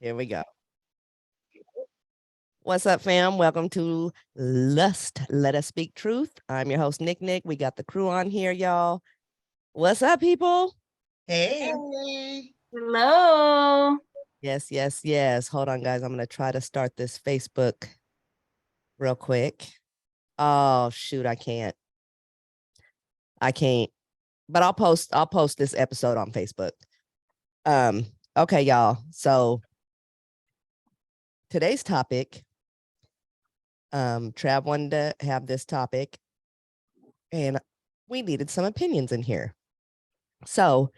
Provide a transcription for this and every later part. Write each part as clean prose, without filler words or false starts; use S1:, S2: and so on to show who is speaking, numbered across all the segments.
S1: Here we go. What's up, fam? Welcome to Lust. Let us speak truth. I'm your host, Nick. We got the crew on here, y'all. What's up, people?
S2: Hey.
S3: Hello.
S1: Yes. Hold on, guys. I'm going to try to start this Facebook real quick. Oh, shoot. I can't. But I'll post this episode on Facebook. Okay, y'all. So today's topic, Trav wanted to have this topic and we needed some opinions in here. So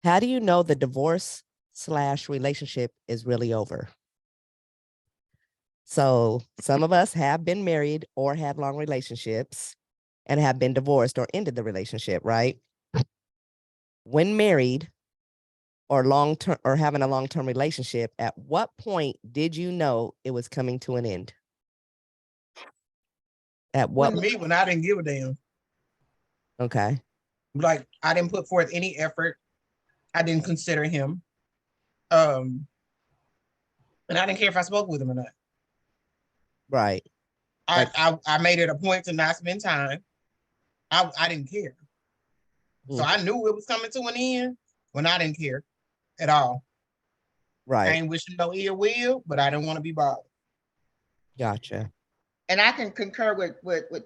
S1: how do you know the divorce/relationship is really over? So some of us have been married or had long relationships and have been divorced or ended the relationship, right? When married or long-term or having a long-term relationship, at what point did you know it was coming to an end? At what?
S2: When I didn't give a damn.
S1: Okay.
S2: Like I didn't put forth any effort. I didn't consider him. And I didn't care if I spoke with him or not.
S1: Right.
S2: I made it a point to not spend time. I didn't care. So I knew it was coming to an end when I didn't care at all.
S1: Right.
S2: I ain't wishing no ill will, but I didn't want to be bothered.
S1: Gotcha.
S4: And I can concur with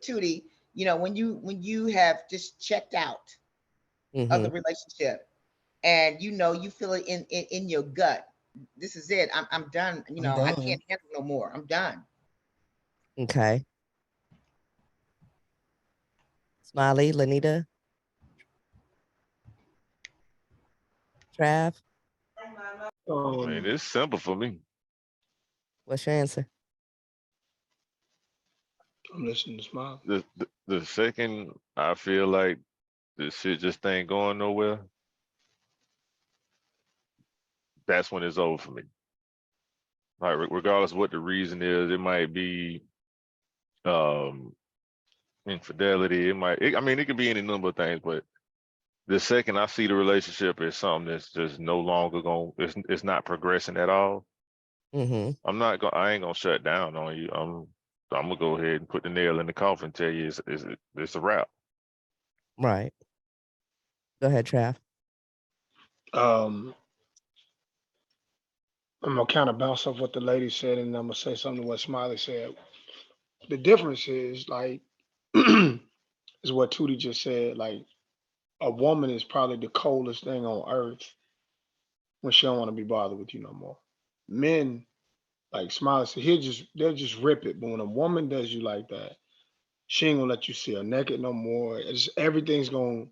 S4: Tootie. You know, when you have just checked out of the relationship, and you feel it in your gut. This is it. I'm done. You know, I can't handle no more. I'm done.
S1: Okay. Smiley, Lanita, Trav.
S5: I mean, it's simple for me.
S1: What's your answer?
S5: I'm listening to Smile. The second I feel like this shit just ain't going nowhere, that's when it's over for me. Like regardless of what the reason is, it might be infidelity. It could be any number of things, but the second I see the relationship as something that's just no longer it's not progressing at all. I ain't gonna shut down on you. I'm gonna go ahead and put the nail in the coffin and tell you it's a wrap.
S1: Right. Go ahead, Trav.
S6: I'm gonna kind of bounce off what the lady said, and I'm gonna say something to what Smiley said. The difference is like is what Tootie just said. Like a woman is probably the coldest thing on earth when she don't want to be bothered with you no more. Men, like Smiley said, they'll just rip it. But when a woman does you like that, she ain't gonna let you see her naked no more. Everything's gonna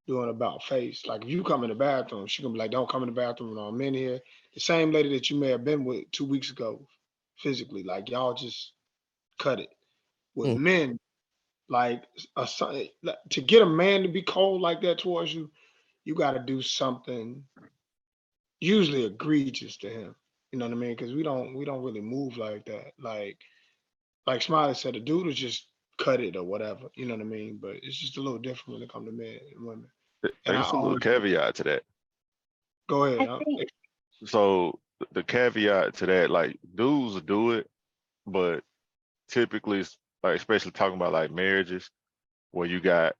S6: do an about face. Like if you come in the bathroom, she gonna be like, "Don't come in the bathroom when I'm in here." The same lady that you may have been with 2 weeks ago, physically, like y'all just cut it. With men, like to get a man to be cold like that towards you, you got to do something usually egregious to him. You know what I mean? Because we don't really move like that. Like Smiley said, the dude is just cut it or whatever. You know what I mean? But it's just a little different when it comes to men and women. And
S5: There's a little caveat to that.
S6: Go ahead.
S5: So the caveat to that, like dudes will do it, but typically, like especially talking about like marriages, where you got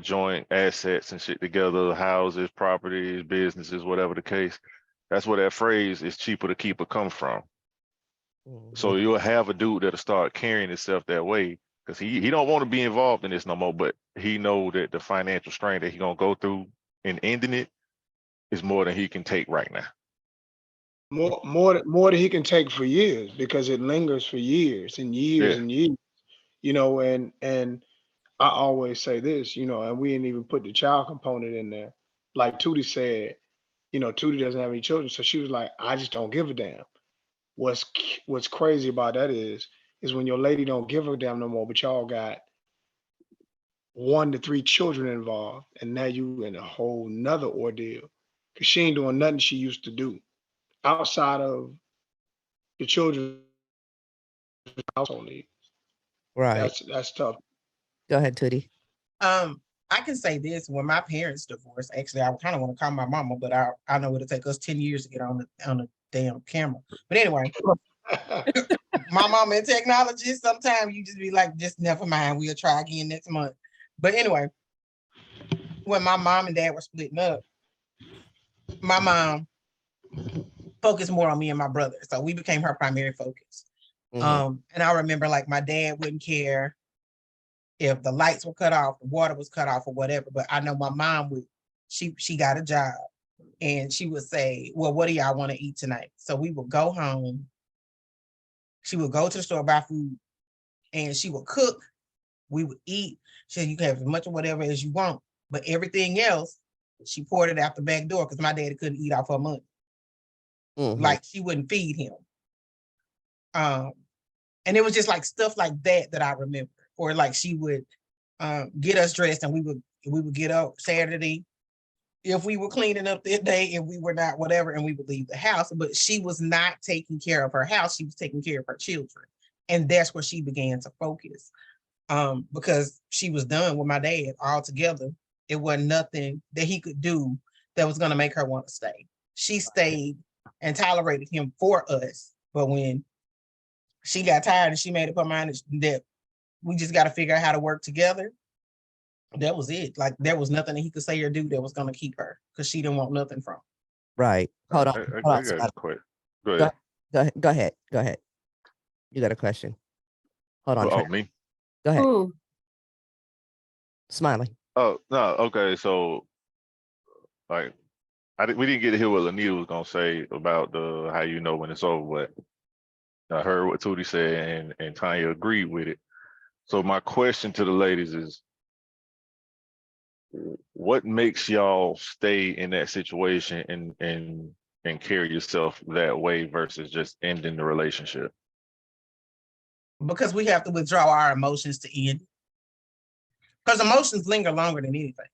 S5: joint assets and shit together, houses, properties, businesses, whatever the case. That's where that phrase "is cheaper to keep" it come from. So you'll have a dude that'll start carrying himself that way because he don't want to be involved in this no more, but he know that the financial strain that he gonna go through in ending it is more than he can take right now.
S6: More than he can take for years, because it lingers for years and years and years. And I always say this, and we didn't even put the child component in there. Like Tootie said, Tootie doesn't have any children, so she was like, I just don't give a damn. What's crazy about that is when your lady don't give a damn no more, but y'all got 1 to 3 children involved, and now you in a whole nother ordeal because she ain't doing nothing she used to do outside of the children's household needs.
S1: Right.
S6: That's tough.
S1: Go ahead, Tootie.
S2: I can say this: when my parents divorced, actually, I kind of want to call my mama, but I know it'll take us 10 years to get on damn camera. But anyway, my mom in technology, sometimes you just be like, just never mind, we'll try again next month. But anyway, when my mom and dad were splitting up, my mom focused more on me and my brother. So we became her primary focus. And I remember like my dad wouldn't care if the lights were cut off, the water was cut off or whatever. But I know my mom would, she got a job and she would say, well, what do y'all want to eat tonight? So we would go home. She would go to the store, buy food, and she would cook. We would eat. She said, you can have as much of whatever as you want. But everything else, she poured it out the back door because my daddy couldn't eat off her money. Like she wouldn't feed him. And it was just like stuff like that that I remember. Or like she would get us dressed and we would get up Saturday if we were cleaning up that day and we were not whatever, and we would leave the house. But she was not taking care of her house. She was taking care of her children. And that's where she began to focus. Because she was done with my dad altogether. It wasn't nothing that he could do that was going to make her want to stay. She stayed and tolerated him for us. But when she got tired and she made up her mind that we just got to figure out how to work together, that was it. Like there was nothing that he could say or do that was going to keep her because she didn't want nothing from him.
S1: Right. Hold on.
S5: I
S1: Hold on,
S5: got
S1: Scott.
S5: a question. Go ahead.
S1: Go ahead. Go ahead. You got a question. Hold on.
S5: Oh,
S1: Trav.
S5: me?
S1: Go ahead.
S3: Ooh,
S1: Smiley.
S5: Oh, no. Okay. So, like, we didn't get to hear what Lanita was gonna say about the how you know when it's over, but I heard what Tootie said and Tanya agreed with it. So my question to the ladies is, what makes y'all stay in that situation and carry yourself that way versus just ending the relationship?
S2: Because we have to withdraw our emotions to end. Because emotions linger longer than anything.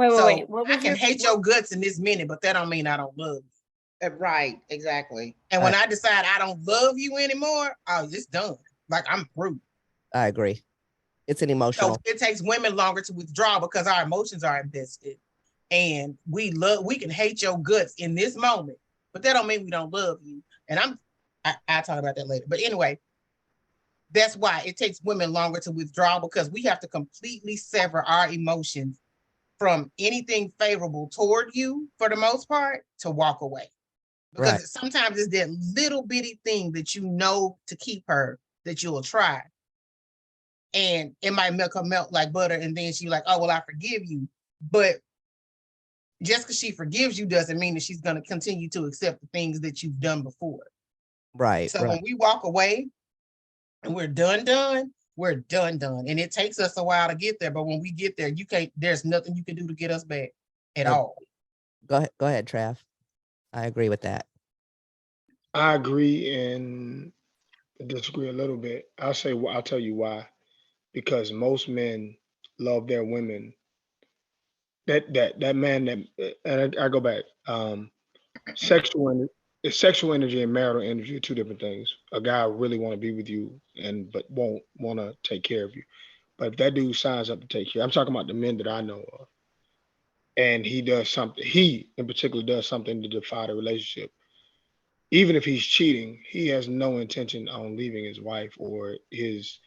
S3: wait.
S2: So
S3: What
S2: I
S3: was
S2: can hate your guts in this minute, but that don't mean I don't love you.
S4: Right, exactly.
S2: And when I decide I don't love you anymore, oh, it's done. Like I'm through.
S1: I agree. It's an emotional.
S2: So it takes women longer to withdraw because our emotions are invested. And we can hate your guts in this moment, but that don't mean we don't love you. And I'll talk about that later. But anyway, that's why it takes women longer to withdraw, because we have to completely sever our emotions from anything favorable toward you for the most part to walk away. Because
S1: Right.
S2: sometimes it's that little bitty thing that you know to keep her that you'll try. And it might make her melt like butter. And then she's like, oh, well, I forgive you. But just because she forgives you doesn't mean that she's going to continue to accept the things that you've done before.
S1: Right.
S2: So
S1: right.
S2: when we walk away and we're done, we're done. And it takes us a while to get there. But when we get there, there's nothing you can do to get us back at all.
S1: Go ahead, Trav. I agree with that.
S6: I agree and disagree a little bit. I'll tell you why. Because most men love their women. That man that and I go back. Sexual energy and marital energy are two different things. A guy really want to be with you but won't want to take care of you. But if that dude signs up to take care, I'm talking about the men that I know of, and he in particular does something to defy the relationship. Even if he's cheating, he has no intention on leaving his wife or his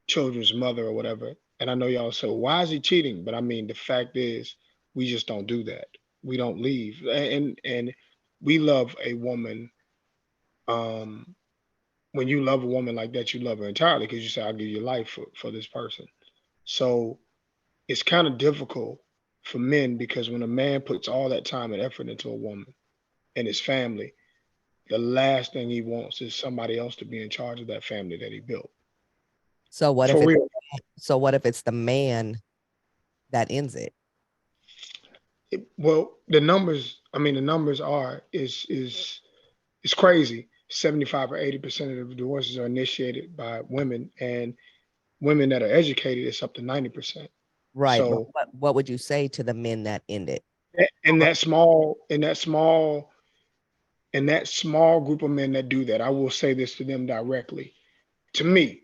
S6: children's mother or whatever. And I know y'all say, why is he cheating? But I mean, the fact is, we just don't do that. We don't leave. And we love a woman. When you love a woman like that, you love her entirely because you say, I'll give your life for this person. So it's kind of difficult for men because when a man puts all that time and effort into a woman and his family, the last thing he wants is somebody else to be in charge of that family that he built.
S1: So what
S6: For
S1: if
S6: real.
S1: what if it's the man that ends it?
S6: Well, the numbers are is crazy. 75 or 80% of the divorces are initiated by women, and women that are educated, it's up to 90%.
S1: Right.
S6: So
S1: But what would you say to the men that end it?
S6: in that small group of men that do that, I will say this to them directly. To me,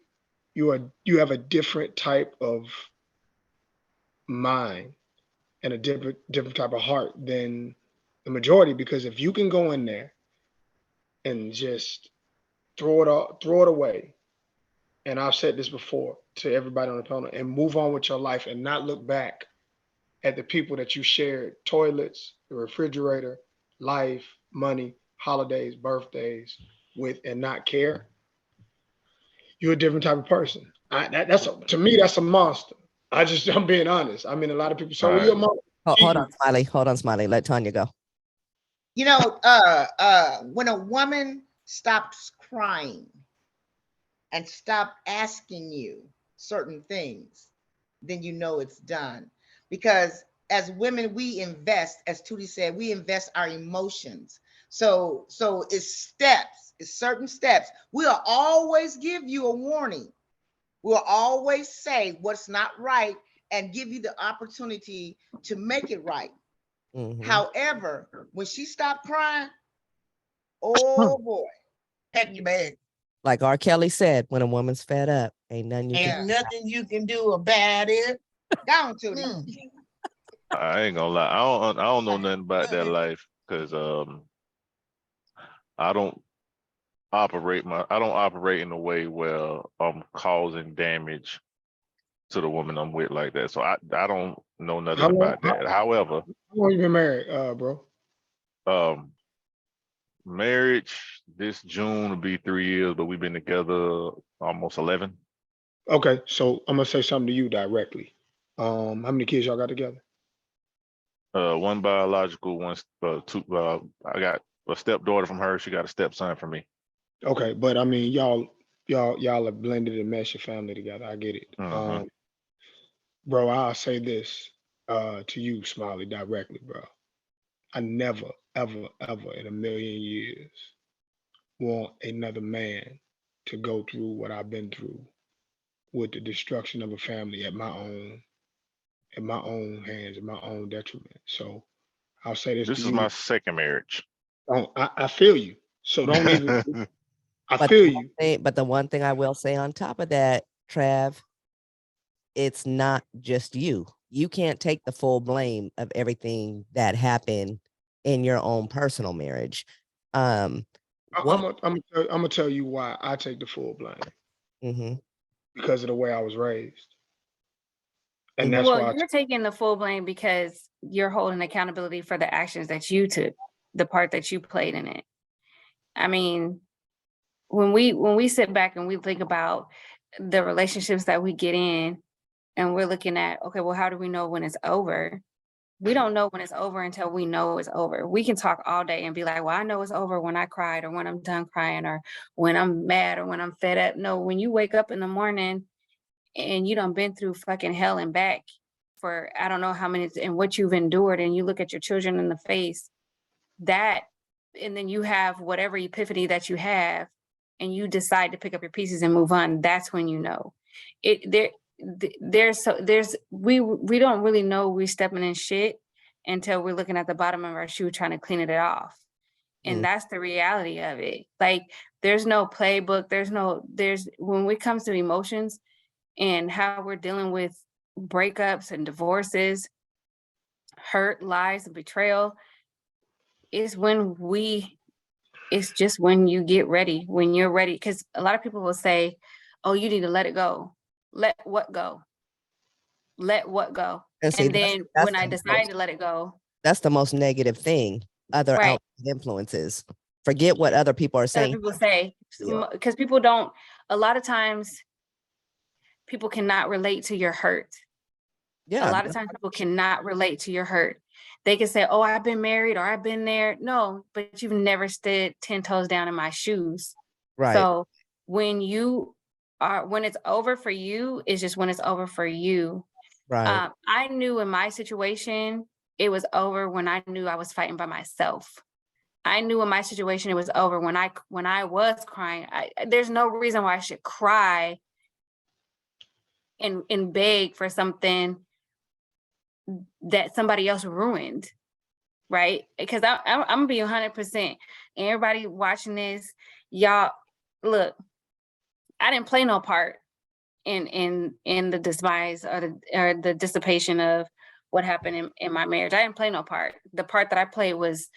S6: you have a different type of mind and a different type of heart than the majority, because if you can go in there and just throw it away, and I've said this before to everybody on the panel, and move on with your life and not look back at the people that you shared toilets, the refrigerator, life, money, holidays, birthdays with, and not care, you're a different type of person. To me, that's a monster. I'm being honest. I mean, a lot of people say, well, you're a monster.
S1: Hold on, Smiley. Hold on, Smiley. Let Tanya go.
S4: You know, when a woman stops crying and stop asking you certain things, then you know it's done. Because as women, we invest, as Tootie said, we invest our emotions. So it's steps, it's certain steps. We'll always give you a warning. We'll always say what's not right and give you the opportunity to make it right.
S1: Mhm.
S4: However, when she stopped crying, oh boy,
S2: Pack your bag.
S1: Like R. Kelly said, when a woman's fed up, ain't nothing you
S2: Ain't
S1: can.
S2: nothing you can do about it.
S4: down to it.
S2: Mm.
S5: I ain't gonna lie. I don't know nothing about that life because I don't I don't operate in a way where I'm causing damage to the woman I'm with like that. So I don't know nothing
S6: How long,
S5: about that. However,
S6: how long you been married, bro?
S5: Marriage this June will be 3 years, but we've been together almost 11.
S6: Okay, so I'm gonna say something to you directly. How many kids y'all got together?
S5: One biological, one two. I got a stepdaughter from her. She got a stepson from me.
S6: Okay, but I mean, y'all have blended and meshed your family together. I get it.
S5: Mhm.
S6: Bro, I'll say this to you, Smiley, directly, bro. I never, ever, ever in a million years want another man to go through what I've been through with the destruction of a family at my own hands, at my own detriment. So I'll say this
S5: This
S6: to
S5: is
S6: you.
S5: my second marriage.
S6: I feel you. So don't even. I
S1: But
S6: feel
S1: the
S6: you.
S1: but the one thing I will say on top of that, Trav, it's not just you. You can't take the full blame of everything that happened in your own personal marriage.
S6: I'm
S1: What?
S6: gonna tell you why I take the full blame,
S1: Mhm.
S6: because of the way I was raised, and that's
S3: Well,
S6: why.
S3: you're taking the full blame because you're holding accountability for the actions that you took, the part that you played in it. I mean, when we sit back and we think about the relationships that we get in and we're looking at, okay, well, how do we know when it's over? We don't know when it's over until we know it's over. We can talk all day and be like, well, I know it's over when I cried or when I'm done crying or when I'm mad or when I'm fed up. No, when you wake up in the morning and you done been through fucking hell and back for I don't know how many and what you've endured, and you look at your children in the face, that, and then you have whatever epiphany that you have, and you decide to pick up your pieces and move on. That's when you know it. We don't really know we're stepping in shit until we're looking at the bottom of our shoe trying to clean it off. And that's the reality of it. Like there's no playbook. There's when it comes to emotions and how we're dealing with breakups and divorces, hurt, lies, and betrayal, it's just when you get ready, when you're ready. Because a lot of people will say, oh, you need to let it go. Let what go? Let what go?
S1: And see,
S3: And then when I decide to let it go,
S1: that's the most negative thing. Other
S3: right?
S1: outside influences. Forget what other people are
S3: Other
S1: saying.
S3: people say,
S1: Yeah.
S3: because people don't. A lot of times, people cannot relate to your hurt.
S1: Yeah.
S3: A lot of times people cannot relate to your hurt. They can say, oh, I've been married or I've been there. No, but you've never stood 10 toes down in my shoes.
S1: Right.
S3: So when it's over for you, it's just when it's over for you.
S1: Right.
S3: I knew in my situation, it was over when I knew I was fighting by myself. I knew in my situation, it was over when I was crying. There's no reason why I should cry and beg for something that somebody else ruined, right? Because I'm gonna be 100%. And everybody watching this, y'all, look, I didn't play no part in the demise or the dissipation of what happened in my marriage. I didn't play no part. The part that I played was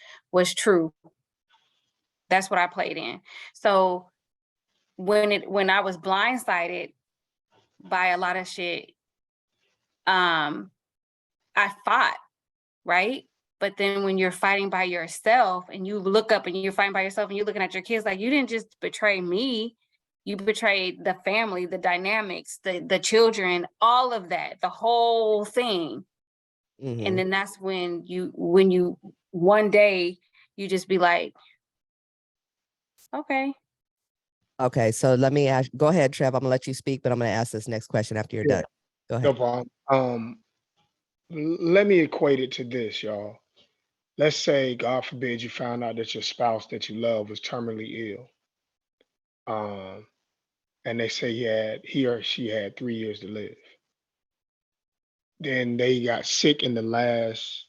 S3: true. That's what I played in. So when I was blindsided by a lot of shit, I fought, right? But then when you're fighting by yourself and you look up and you're fighting by yourself and you're looking at your kids, like, you didn't just betray me, you betrayed the family, the dynamics, the children, all of that, the whole thing.
S1: Mhm.
S3: And then that's when you one day you just be like, okay.
S1: Okay, so let me ask. Go ahead, Trev. I'm gonna let you speak, but I'm gonna ask this next question after you're
S6: Yeah.
S1: done. Go
S6: No
S1: ahead.
S6: problem. Let me equate it to this, y'all. Let's say, God forbid, you found out that your spouse that you love was terminally ill. And they say he or she had 3 years to live. Then they got sick in the last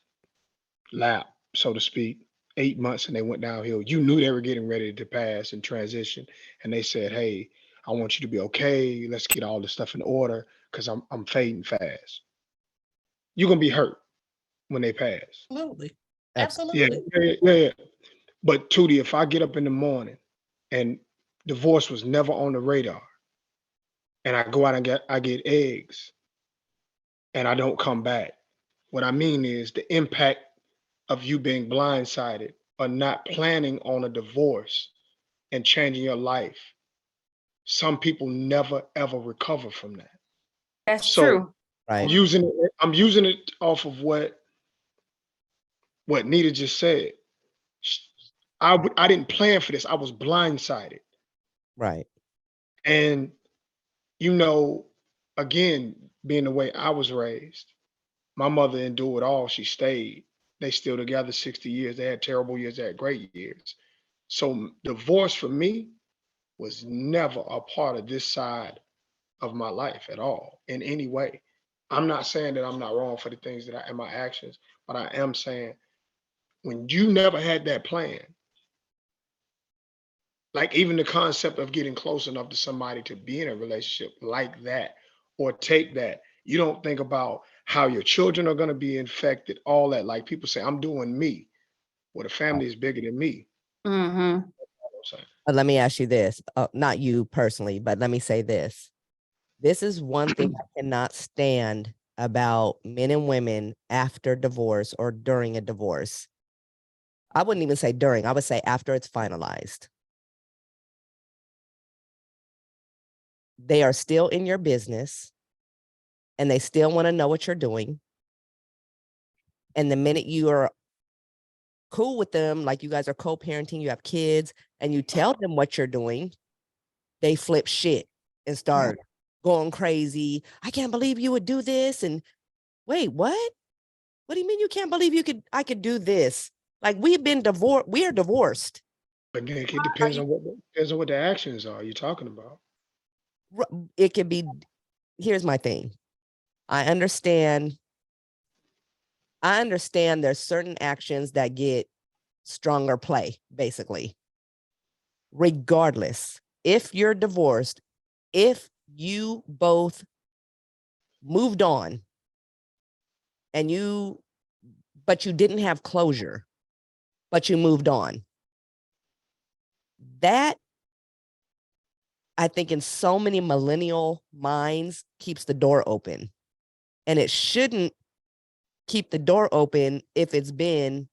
S6: lap, so to speak, 8 months, and they went downhill. You knew they were getting ready to pass and transition, and they said, "Hey, I want you to be okay. Let's get all this stuff in order because I'm fading fast." You're gonna be hurt when they pass.
S2: Absolutely.
S1: Absolutely.
S6: Yeah,
S2: Absolutely.
S6: yeah. But Tootie, if I get up in the morning and divorce was never on the radar, and I go out and I get eggs, and I don't come back, what I mean is the impact of you being blindsided or not planning on a divorce and changing your life. Some people never ever recover from that.
S3: That's
S6: So
S3: true.
S1: Right.
S6: I'm using it off of what Nita just said. I didn't plan for this. I was blindsided.
S1: Right.
S6: And you know, again, being the way I was raised, my mother endured all. She stayed. They still together 60 years. They had terrible years, they had great years. So divorce for me was never a part of this side of my life at all in any way. I'm not saying that I'm not wrong for the things that I and my actions, but I am saying when you never had that plan, like even the concept of getting close enough to somebody to be in a relationship like that or take that, you don't think about how your children are going to be infected, all that. Like people say, I'm doing me. Well, the family is bigger than me.
S3: Mm-hmm.
S1: But let me ask you this, not you personally, but let me say this. This is one thing I cannot stand about men and women after divorce or during a divorce. I wouldn't even say during, I would say after it's finalized. They are still in your business and they still want to know what you're doing. And the minute you are cool with them, like you guys are co-parenting, you have kids, and you tell them what you're doing, they flip shit and start going crazy. I can't believe you would do this. And wait, what? What do you mean you can't believe I could do this? Like we've been divorced. We are divorced.
S6: But then it depends on what the actions are you're talking about.
S1: It could be, here's my thing. I understand there's certain actions that get stronger play, basically. Regardless, if you're divorced, if you both moved on and but you didn't have closure, but you moved on, that I think in so many millennial minds keeps the door open. And it shouldn't keep the door open if it's been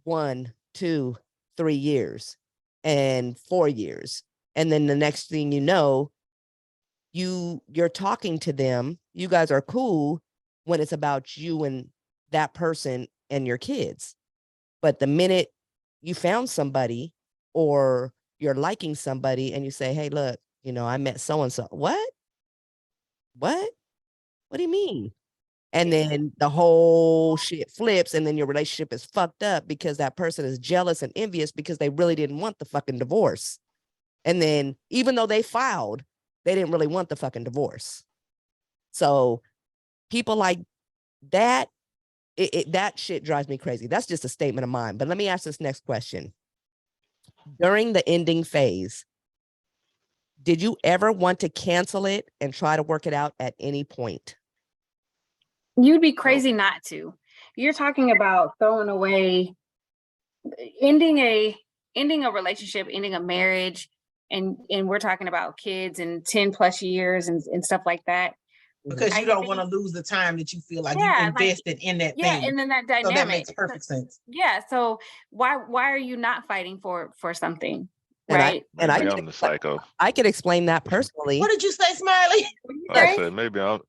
S1: 1, 2, 3 years and 4 years. And then the next thing you know, you're talking to them, you guys are cool when it's about you and that person and your kids. But the minute you found somebody or you're liking somebody and you say, hey, look, I met so and so. What? What do you mean? And then the whole shit flips and then your relationship is fucked up because that person is jealous and envious because they really didn't want the fucking divorce. And then even though they filed, they didn't really want the fucking divorce. So people like that, that shit drives me crazy. That's just a statement of mine. But let me ask this next question. During the ending phase, did you ever want to cancel it and try to work it out at any point?
S3: You'd be crazy not to. You're talking about throwing away, ending a relationship, ending a marriage, and we're talking about kids and 10 plus years and stuff like that.
S2: Because
S3: I
S2: you don't
S3: think-
S2: want to lose the time that you feel like
S3: Yeah,
S2: you
S3: like-
S2: invested in that
S3: Yeah,
S2: thing.
S3: and then that
S2: So that
S3: dynamic.
S2: makes perfect sense.
S3: Yeah, so why are you not fighting for something,
S1: And
S3: right?
S5: Maybe
S1: I
S5: I'm the psycho.
S1: I could explain that personally.
S2: What did you say, Smiley?
S5: I said maybe I'm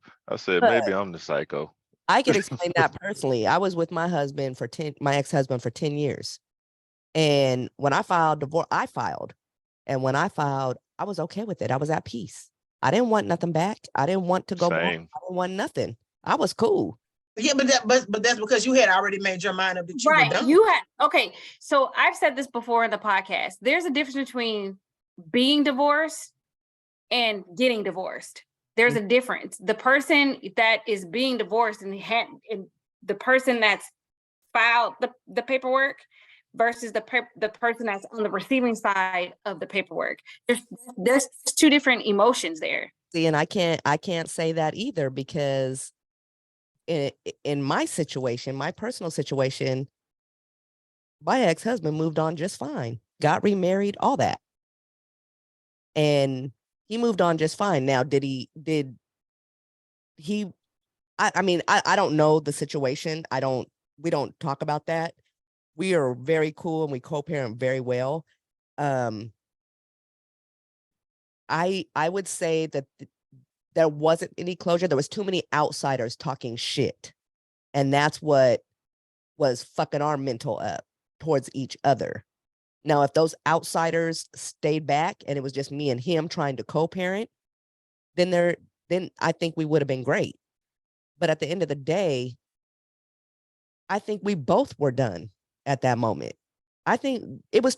S5: the psycho.
S1: I can explain that personally. I was with my husband for my ex-husband for 10 years. And when I filed divorce, I filed. And when I filed, I was okay with it. I was at peace. I didn't want nothing back. I didn't want to go back.
S5: Same.
S1: I didn't want nothing. I was cool.
S2: Yeah, but that's because you had already made your mind up that you were
S3: Right.
S2: done.
S3: You had, okay. So I've said this before in the podcast. There's a difference between being divorced and getting divorced. There's a difference. The person that is being divorced and the person that's filed the paperwork versus the person that's on the receiving side of the paperwork. There's two different emotions there.
S1: See, and I can't say that either, because in my situation, my personal situation, my ex-husband moved on just fine, got remarried, all that. And he moved on just fine. Now, did he, I mean, I don't know the situation. We don't talk about that. We are very cool and we co-parent very well. I would say that there wasn't any closure. There was too many outsiders talking shit. And that's what was fucking our mental up towards each other. Now, if those outsiders stayed back and it was just me and him trying to co-parent, then I think we would have been great. But at the end of the day, I think we both were done at that moment. I think it was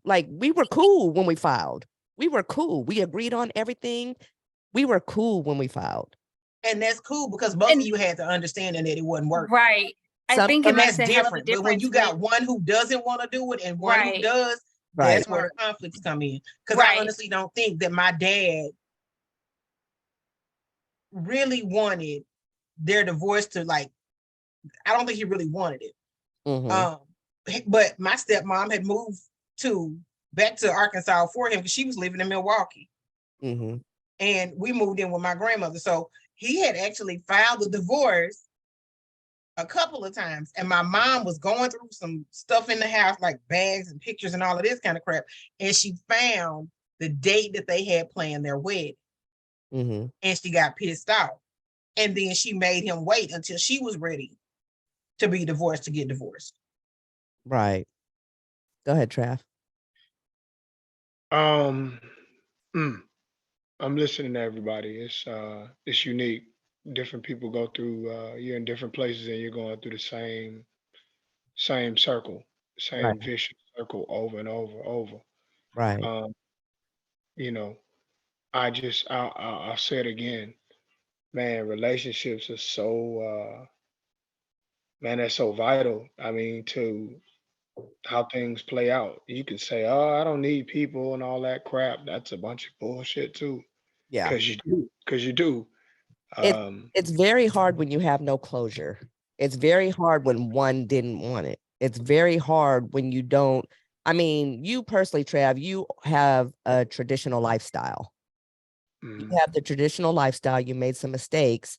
S1: like we were cool when we filed. We were cool. We agreed on everything. We were cool when we filed.
S2: And that's cool because both of you had to understand that it wasn't working.
S3: Right. I
S1: Some-
S3: think it
S2: And
S3: makes
S2: that's
S3: a hell of a
S2: different. But when
S3: difference.
S2: you got one who doesn't want to do it and one who
S3: Right.
S2: does,
S1: Right.
S2: that's where the conflicts come in. Because
S3: Right.
S2: I honestly don't think that my dad really wanted their divorce to, like, I don't think he really wanted it.
S1: Mhm.
S2: But my stepmom had moved back to Arkansas for him because she was living in Milwaukee.
S1: Mhm.
S2: And we moved in with my grandmother. So he had actually filed the divorce a couple of times. And my mom was going through some stuff in the house, like bags and pictures and all of this kind of crap. And she found the date that they had planned their wedding.
S1: Mhm.
S2: And she got pissed off. And then she made him wait until she was ready to be divorced, to get divorced.
S1: Right. Go ahead, Trav.
S6: I'm listening to everybody. It's unique. Different people go through. You're in different places, and you're going through the same circle, same
S1: Right.
S6: vicious circle over and over.
S1: Right.
S6: You know, I'll say it again, man. Relationships are so man, that's so vital. I mean, to how things play out. You can say, "Oh, I don't need people" and all that crap. That's a bunch of bullshit too,
S1: Yeah.
S6: because you do. Because you do.
S1: It's very hard when you have no closure. It's very hard when one didn't want it. It's very hard when you don't. I mean, you personally, Trav, you have a traditional lifestyle. You
S6: mhm.
S1: have the traditional lifestyle. You made some mistakes,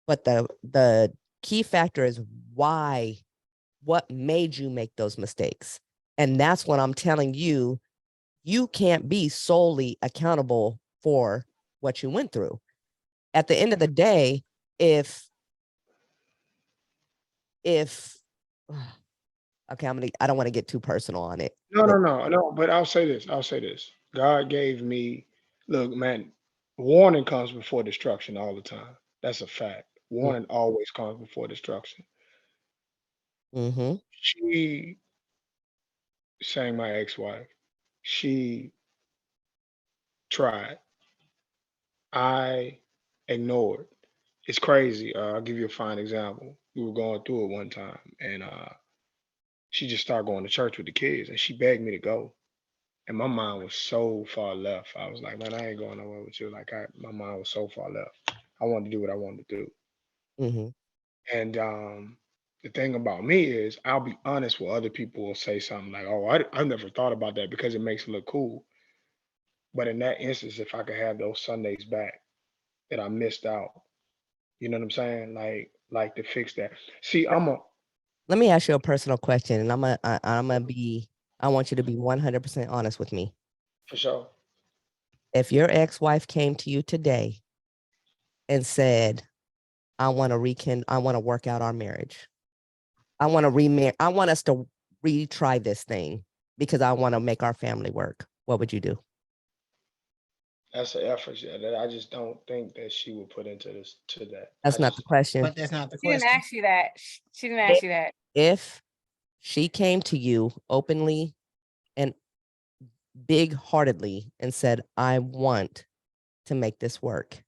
S1: but the key factor is what made you make those mistakes. And that's what I'm telling you. You can't be solely accountable for what you went through. At the end of the day, if okay, I don't want to get too personal on it.
S6: No. But I'll say this. God gave me. Look, man. Warning comes before destruction all the time. That's a fact. Warning always comes before destruction.
S1: Mm-hmm.
S6: She, saying my ex-wife, she tried. I ignored. It's crazy. I'll give you a fine example. We were going through it one time, and she just started going to church with the kids, and she begged me to go. And my mind was so far left. I was like, man, I ain't going nowhere with you. Like, my mind was so far left. I wanted to do what I wanted to do.
S1: Mm-hmm.
S6: And the thing about me is I'll be honest where other people will say something like, oh, I never thought about that because it makes it look cool. But in that instance, if I could have those Sundays back that I missed out, you know what I'm saying? Like to fix that. See,
S1: Let me ask you a personal question, and I want you to be 100% honest with me.
S6: for sure.
S1: If your ex-wife came to you today and said, I want to work out our marriage. I want us to retry this thing because I want to make our family work. What would you do?
S6: That's an effort, yeah, that I just don't think that she would put into this to that.
S1: That's not the question.
S2: But that's not the
S3: She didn't
S2: question.
S3: ask you that. She didn't ask you that.
S1: If she came to you openly and big-heartedly and said, I want to make this work,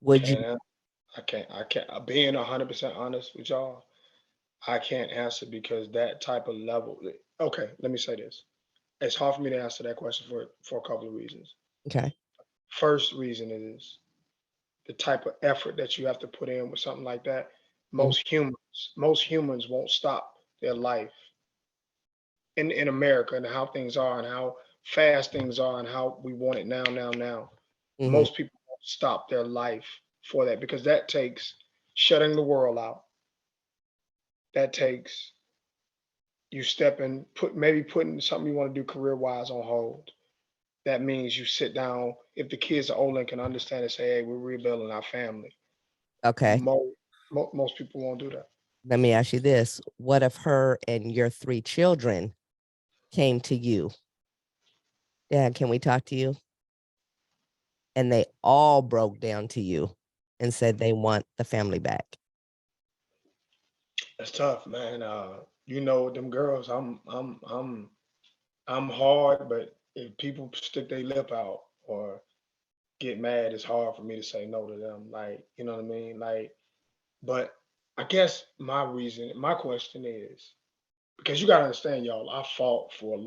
S1: would you?
S6: Can't, I can't, being 100% honest with y'all, I can't answer because that type of level. Okay, let me say this. It's hard for me to answer that question for a couple of reasons.
S1: Okay.
S6: First reason is the type of effort that you have to put in with something like that.
S1: Mhm.
S6: Most humans won't stop their life in America and how things are and how fast things are and how we want it now.
S1: Mhm.
S6: Most people won't stop their life for that because that takes shutting the world out. That takes you stepping, putting something you want to do career wise on hold. That means you sit down. If the kids are older and can understand and say, "Hey, we're rebuilding our family."
S1: Okay.
S6: Most people won't do that.
S1: Let me ask you this. What if her and your 3 children came to you? Dad, can we talk to you? And they all broke down to you and said they want the family back.
S6: That's tough, man. You know, them girls, I'm hard, but if people stick their lip out or get mad, it's hard for me to say no to them. Like, you know what I mean? Like, but I guess my question is because you gotta understand, y'all, I fought for a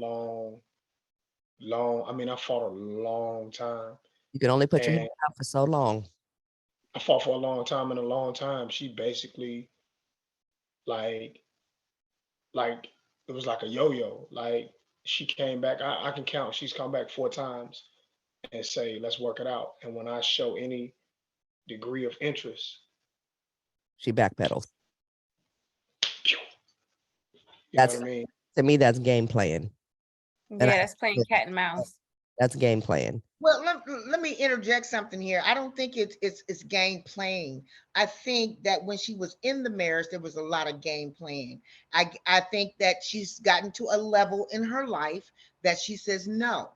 S6: I mean, I fought a long time.
S1: You can only put your
S6: And
S1: hand out for so long.
S6: I fought for a long time, and a long time, she basically like like it was like a yo-yo. Like she came back. I can count. She's come back 4 times and say, "Let's work it out." And when I show any degree of interest,
S1: She backpedals.
S6: you know what
S1: That's
S6: I mean?
S1: To me, that's game playing. And
S3: Yeah, that's playing cat and mouse.
S1: that's game playing.
S4: Well, let me interject something here. I don't think it's game playing. I think that when she was in the marriage, there was a lot of game playing. I think that she's gotten to a level in her life that she says, no,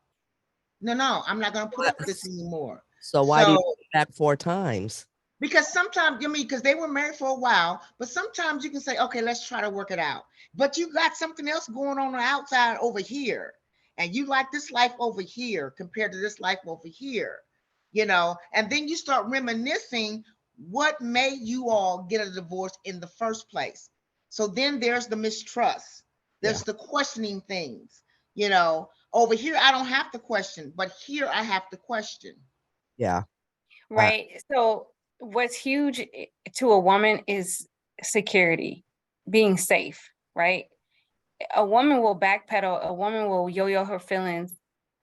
S4: I'm not going to put up with this anymore.
S1: So why do you go back 4 times?
S4: Because sometimes, because they were married for a while, but sometimes you can say, okay, let's try to work it out. But you got something else going on the outside over here. And you like this life over here compared to this life over here, and then you start reminiscing what made you all get a divorce in the first place. So then there's the mistrust. There's the questioning things, over here, I don't have to question, but here I have to question.
S1: Yeah.
S3: Right. So what's huge to a woman is security, being safe, right? A woman will backpedal, a woman will yo-yo her feelings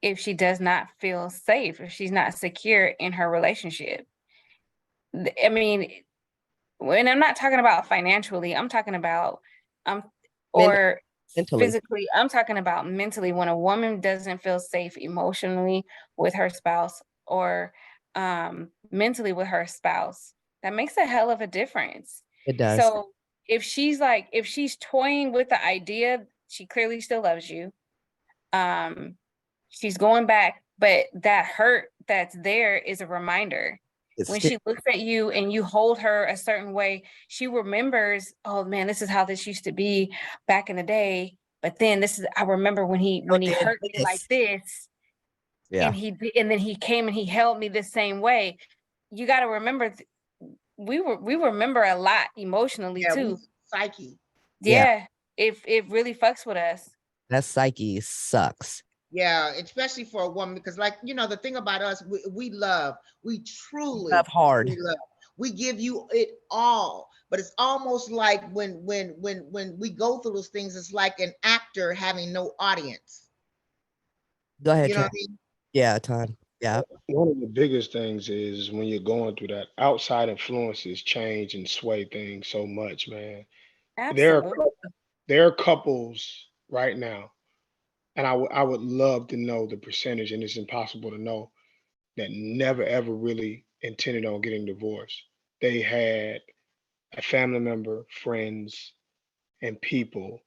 S3: if she does not feel safe, if she's not secure in her relationship. I mean, when I'm not talking about financially, I'm talking about or
S1: Mentally.
S3: physically, I'm talking about mentally. When a woman doesn't feel safe emotionally with her spouse or mentally with her spouse, that makes a hell of a difference.
S1: It does.
S3: So if she's toying with the idea, she clearly still loves you. She's going back, but that hurt that's there is a reminder. When she looks at you and you hold her a certain way, she remembers, oh man, this is how this used to be back in the day. But then I remember when he hurt me like this.
S1: Yeah.
S3: And then he came and he held me the same way. You got to remember, we remember a lot emotionally too.
S4: Psyche.
S3: Yeah. It really fucks with us.
S1: That psyche sucks.
S4: Yeah, especially for a woman, because the thing about us, we love, we truly
S1: love hard.
S4: We give you it all. But it's almost like when we go through those things, it's like an actor having no audience.
S1: Go ahead,
S4: You know what
S1: Trav.
S4: I mean?
S1: Yeah, time. Yeah.
S6: One of the biggest things is when you're going through that, outside influences change and sway things so much, man. There are
S3: Absolutely.
S6: there are couples right now, and I would love to know the percentage, and it's impossible to know, that never ever really intended on getting divorced. They had a family member, friends, and people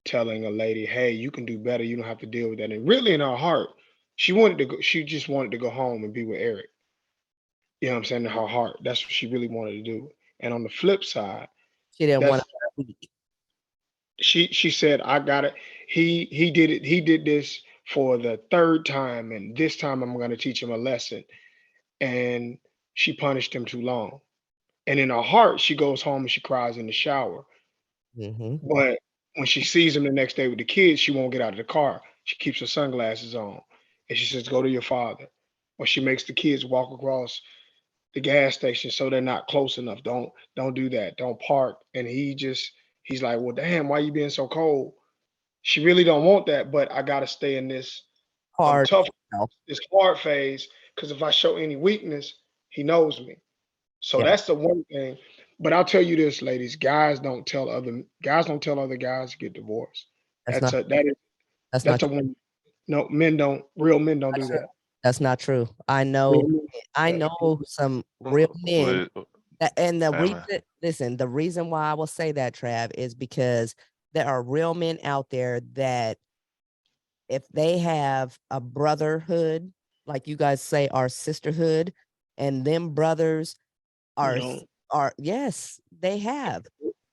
S6: telling a lady, "Hey, you can do better. You don't have to deal with that." And really, in her heart, she wanted to go. She just wanted to go home and be with Eric. You know what I'm saying? In her heart, that's what she really wanted to do. And on the flip side,
S1: She didn't want
S6: that's
S1: to speak.
S6: she said, "I got it. He did it. He did this for the third time, and this time I'm going to teach him a lesson." And she punished him too long. And in her heart, she goes home and she cries in the shower.
S1: Mm-hmm.
S6: But when she sees him the next day with the kids, she won't get out of the car. She keeps her sunglasses on, and she says, "Go to your father." Or she makes the kids walk across the gas station so they're not close enough. Don't do that. Don't park. And he's like, "Well, damn, why you being so cold?" She really don't want that, but I gotta stay in this
S1: Hard.
S6: tough,
S1: No.
S6: this hard phase, because if I show any weakness, he knows me. So
S1: Yeah.
S6: that's the one thing. But I'll tell you this, ladies, guys don't tell other guys to get divorced.
S1: That's not. That's not.
S6: That's a one. No, real men don't do
S1: True.
S6: that.
S1: That's not true.
S6: Real men,
S1: I
S6: uh,
S1: know some real men.
S5: Well,
S1: And the
S5: hey, man.
S1: reason, listen, the reason why I will say that, Trav, is because there are real men out there that if they have a brotherhood, like you guys say, our sisterhood, and them brothers
S6: you
S1: are
S6: know,
S1: yes, they have.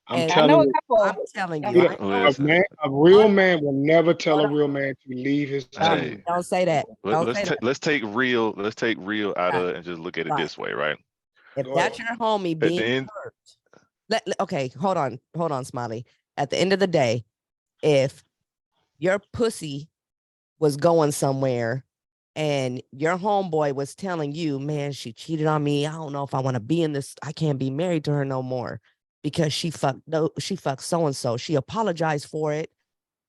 S6: I'm
S1: And
S3: I know
S6: telling
S3: a
S6: you,
S1: I'm
S3: couple.
S1: telling
S3: Of
S1: you, I
S3: them.
S1: know.
S5: Listen,
S6: a real
S1: Hold
S6: man will never tell
S1: hold
S6: a
S1: on,
S6: real man to leave his
S1: stop.
S5: hey,
S6: team.
S1: Don't say that. Don't say that.
S5: let's take real out
S1: Right.
S5: of it and just look at it
S1: Right.
S5: this way, right?
S1: If
S6: Go ahead.
S1: that's your homie
S5: At
S1: being
S5: the end,
S1: hurt, okay, hold on, Smiley. At the end of the day, if your pussy was going somewhere and your homeboy was telling you, man, she cheated on me. I don't know if I want to be in this. I can't be married to her no more because she fucked so and so. She apologized for it.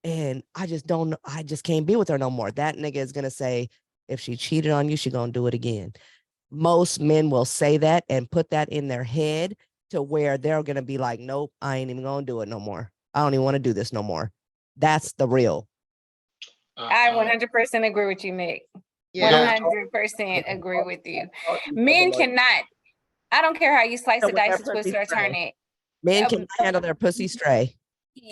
S1: And I just don't know. I just can't be with her no more. That nigga is gonna say, if she cheated on you, she gonna do it again. Most men will say that and put that in their head to where they're gonna be like, nope, I ain't even gonna do it no more. I don't even want to do this no more. That's the real.
S3: I
S6: I
S3: 100% agree with you, Nick.
S4: Yeah.
S3: 100% agree with you.
S6: talk to each other
S3: Men
S6: like
S3: cannot, I don't care how you slice
S1: So
S3: it,
S1: with
S3: dice
S1: that
S3: it, twist it,
S1: pussy
S3: or turn
S1: stray,
S3: it.
S1: men
S3: Um,
S1: cannot handle their pussy stray.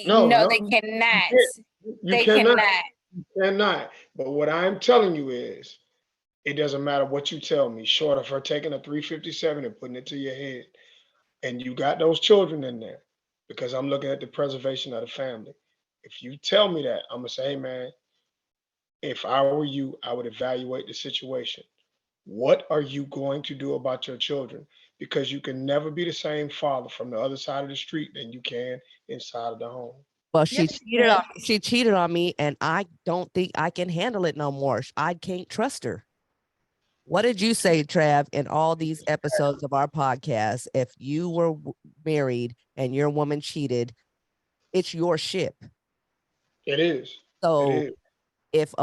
S6: no,
S3: no,
S6: no,
S3: they
S6: you
S3: cannot.
S6: can't. You
S3: They
S6: cannot.
S3: cannot.
S6: You cannot. But what I'm telling you is, it doesn't matter what you tell me, short of her taking a 357 and putting it to your head, and you got those children in there, because I'm looking at the preservation of the family. If you tell me that, I'm gonna say, hey man, if I were you, I would evaluate the situation. What are you going to do about your children? Because you can never be the same father from the other side of the street than you can inside of the home.
S1: Well,
S4: Yes, you can.
S1: she cheated on me, and I don't think I can handle it no more. I can't trust her. What did you say, Trav, in all these episodes of our podcast? If you were married and your woman cheated, it's your ship.
S6: It is. It
S1: So
S6: is.
S1: if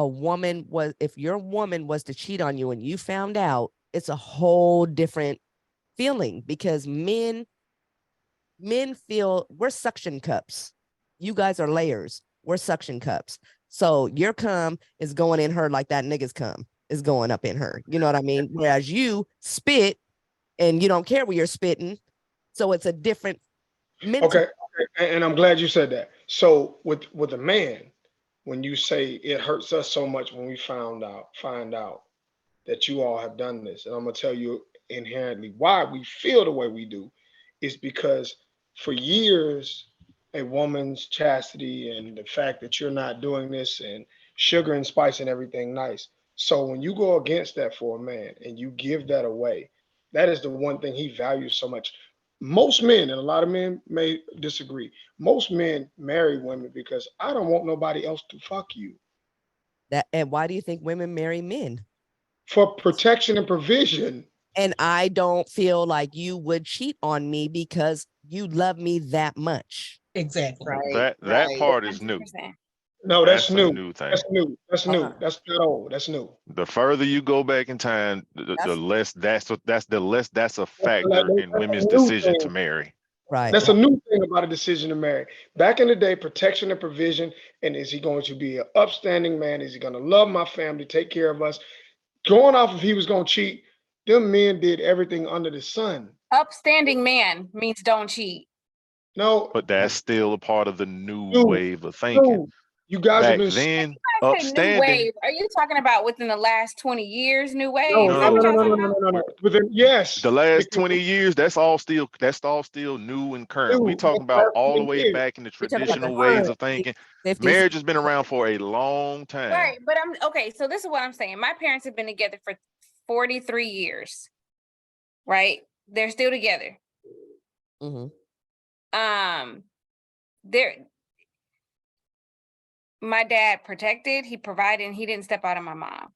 S1: your woman was to cheat on you and you found out, it's a whole different feeling because men feel we're suction cups. You guys are layers. We're suction cups. So your cum is going in her like that nigga's cum is going up in her. You know what I mean? Whereas you spit and you don't care where you're spitting. So it's a different mental.
S6: Okay. And I'm glad you said that. So with a man, when you say it hurts us so much when we find out that you all have done this, and I'm gonna tell you inherently why we feel the way we do, is because for years a woman's chastity and the fact that you're not doing this and sugar and spice and everything nice. So when you go against that for a man and you give that away, that is the one thing he values so much. Most men, and a lot of men may disagree, most men marry women because I don't want nobody else to fuck you.
S1: That and why do you think women marry men?
S6: For protection and provision.
S1: And I don't feel like you would cheat on me because you love me that much.
S2: Exactly.
S4: Right.
S5: That
S4: Right.
S5: part is new.
S3: 100%.
S6: No, that's
S5: That's a
S6: new.
S5: new thing.
S6: That's new. That's new.
S1: Okay.
S6: That's not old. That's new.
S5: The further you go back in time, the
S1: That's-
S5: less that's a
S6: That's
S5: factor in women's
S6: a new
S5: decision to
S6: thing.
S5: marry.
S1: Right.
S6: That's a new thing about a decision to marry. Back in the day, protection and provision. And is he going to be an upstanding man? Is he going to love my family, take care of us? Going off if he was going to cheat, them men did everything under the sun.
S3: Upstanding man means don't cheat.
S6: No,
S5: But that's still a part of the new
S6: Dude,
S5: wave of thinking.
S6: dude, you guys have
S5: Back
S6: been
S5: then,
S3: I say new
S5: upstanding.
S3: wave. Are you talking about within the last 20 years, new wave?
S6: no,
S3: Is
S6: no,
S3: that
S6: no,
S3: what
S6: no,
S3: y'all
S6: no, no,
S3: talking
S6: no,
S3: about?
S6: no, no. Within, yes,
S5: The last
S6: because
S5: 20 years, that's all still new and current. We
S6: dude,
S5: talking
S6: the
S5: about
S6: last
S5: all the
S6: 20
S5: way
S6: years,
S5: back in the
S3: We talking about
S5: traditional
S3: the
S5: ways of thinking.
S1: 50s.
S5: Marriage has been around for a long time.
S3: right, but I'm okay. So this is what I'm saying. My parents have been together for 43 years, right? They're still together.
S1: Mhm.
S3: They're my dad protected, he provided, and he didn't step out on my mom.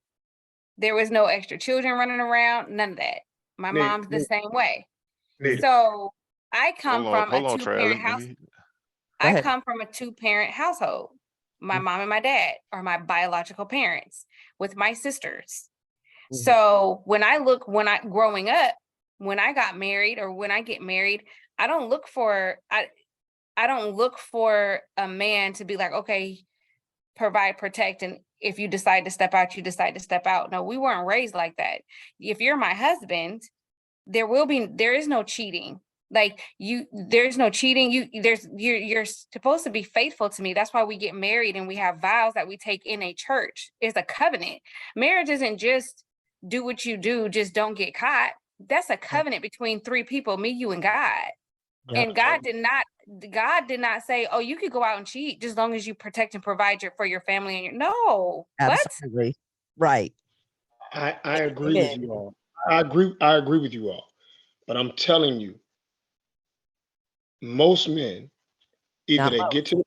S3: There was no extra children running around, none of that. My
S6: Nick,
S3: mom's the
S6: Nick,
S3: same way.
S6: Nick.
S3: So I come
S5: Hold on,
S3: from a
S5: hold on, Trav.
S3: two-parent house.
S1: Go
S3: I
S1: ahead.
S3: come from a two-parent household. My
S1: Mhm.
S3: mom and my dad are my biological parents with my sisters.
S1: Mhm.
S3: So when I growing up, when I got married or when I get married, I don't look for a man to be like, okay, provide, protect, and if you decide to step out, you decide to step out. No, we weren't raised like that. If you're my husband, there is no cheating. Like there's no cheating. You're supposed to be faithful to me. That's why we get married and we have vows that we take in a church. It's a covenant. Marriage isn't just do what you do, just don't get caught. That's a covenant between three people, me, you, and God.
S1: Yep.
S3: And God did not say, oh, you could go out and cheat just as long as you protect and provide for your family and no. What?
S1: Absolutely. Right.
S6: I agree
S1: Amen.
S6: with you all. I agree with you all. But I'm telling you, most men, either
S1: Not
S6: they get to the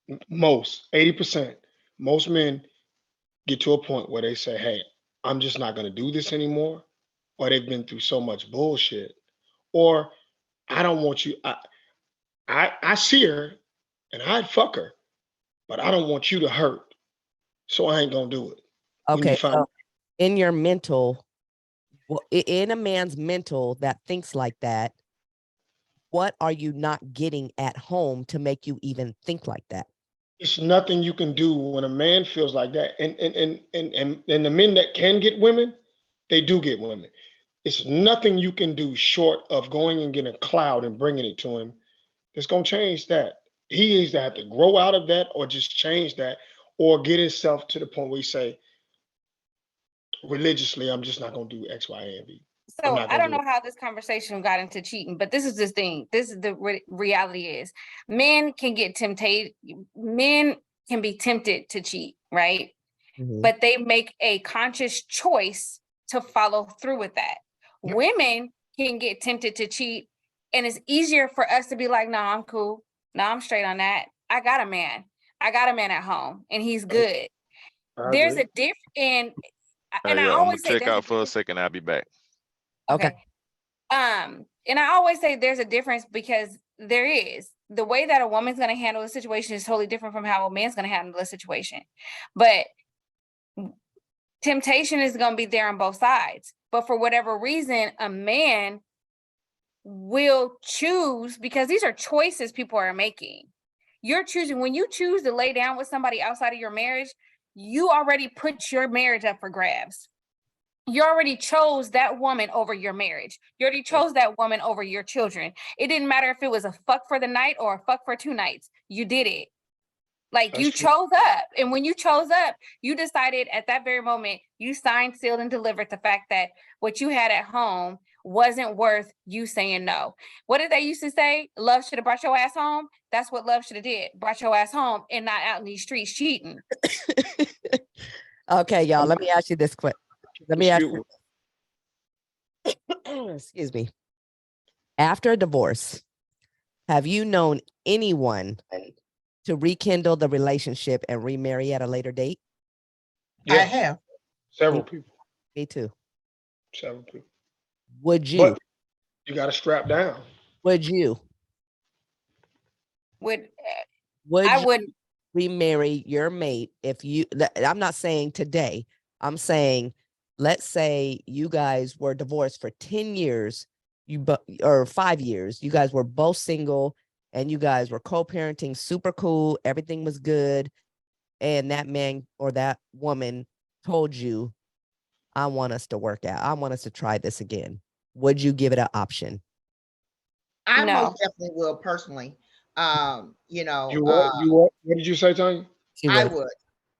S6: point, most 80%, most men get to a point where they say, hey, I'm just not gonna do this anymore, or they've been through so much bullshit, or I don't want you. I see her and I'd fuck her, but I don't want you to hurt. So I ain't gonna do it. When you
S1: Okay.
S6: find
S1: So in your mental, in a man's mental that thinks like that, what are you not getting at home to make you even think like that?
S6: it's nothing you can do when a man feels like that. And the men that can get women, they do get women. It's nothing you can do short of going and getting a cloud and bringing it to him that's gonna change that. He either have to grow out of that or just change that or get himself to the point where he say, religiously, I'm just not gonna do X, Y, and Z. I'm
S3: So
S6: not
S3: I
S6: gonna
S3: don't
S6: do
S3: know
S6: it.
S3: how this conversation got into cheating, but this is the thing. This is the reality is men can get tempted. Men can be tempted to cheat, right?
S1: Mhm.
S3: But they make a conscious choice to follow through with that.
S6: Yep.
S3: Women can get tempted to cheat, and it's easier for us to be like, "No, I'm cool. No, I'm straight on that. I got a man. I got a man at home, and he's good."
S6: I
S3: There's
S6: agree.
S3: a difference, and
S5: Hey,
S3: I
S5: yo, I'm gonna
S3: always say
S5: check
S3: there's a
S5: out for a
S3: difference.
S5: second. I'll be back.
S1: Okay.
S3: And I always say there's a difference because there is. The way that a woman's going to handle a situation is totally different from how a man's going to handle a situation. But temptation is going to be there on both sides. But for whatever reason, a man will choose, because these are choices people are making. You're choosing, when you choose to lay down with somebody outside of your marriage, you already put your marriage up for grabs. You already chose that woman over your marriage. You already chose that woman over your children. It didn't matter if it was a fuck for the night or a fuck for 2 nights. You did it. Like
S6: That's
S3: you
S6: true.
S3: chose up. And when you chose up, you decided at that very moment, you signed, sealed, and delivered the fact that what you had at home wasn't worth you saying no. What did they used to say? Love should have brought your ass home. That's what love should have did. Brought your ass home and not out in these streets cheating.
S1: Okay, y'all, let me ask you this quick. Let me ask
S6: Dispute
S1: you, excuse me. After a divorce, have you known anyone to rekindle the relationship and remarry at a later date?
S6: Yeah,
S2: I have.
S6: several people.
S1: Me too.
S6: Several people.
S1: Would you?
S6: But you got to strap down.
S1: Would you?
S3: Would
S1: Would
S3: I
S1: you
S3: would
S1: remarry your mate if you? I'm not saying today. I'm saying, let's say you guys were divorced for 10 years, or 5 years. You guys were both single, and you guys were co-parenting, super cool. Everything was good, and that man or that woman told you, "I want us to work out. I want us to try this again." Would you give it an option?
S4: I
S3: No.
S4: most definitely will personally. You know,
S6: You what? You what? What did you say, Tanya?
S1: She
S4: I
S1: would.
S4: would,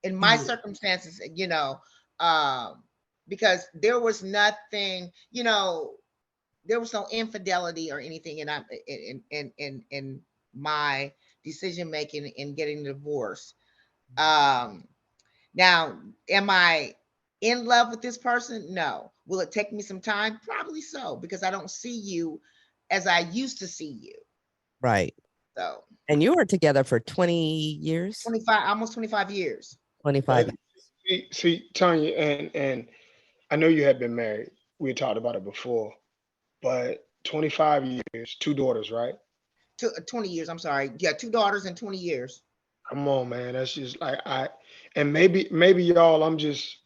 S4: in my
S2: would.
S4: circumstances, you know, because there was nothing, you know, there was no infidelity or anything in my decision making in getting a divorce. Now, am I in love with this person? No. Will it take me some time? Probably so, because I don't see you as I used to see you.
S1: Right.
S4: So
S1: And you were together for 20 years,
S4: 25, almost 25 years.
S1: 25.
S6: See, Tanya, and I know you had been married. We had talked about it before, but 25 years, 2 daughters, right?
S4: 20 years. I'm sorry. Yeah, 2 daughters in 20 years.
S6: Come on, man. That's just like and maybe y'all, I'm just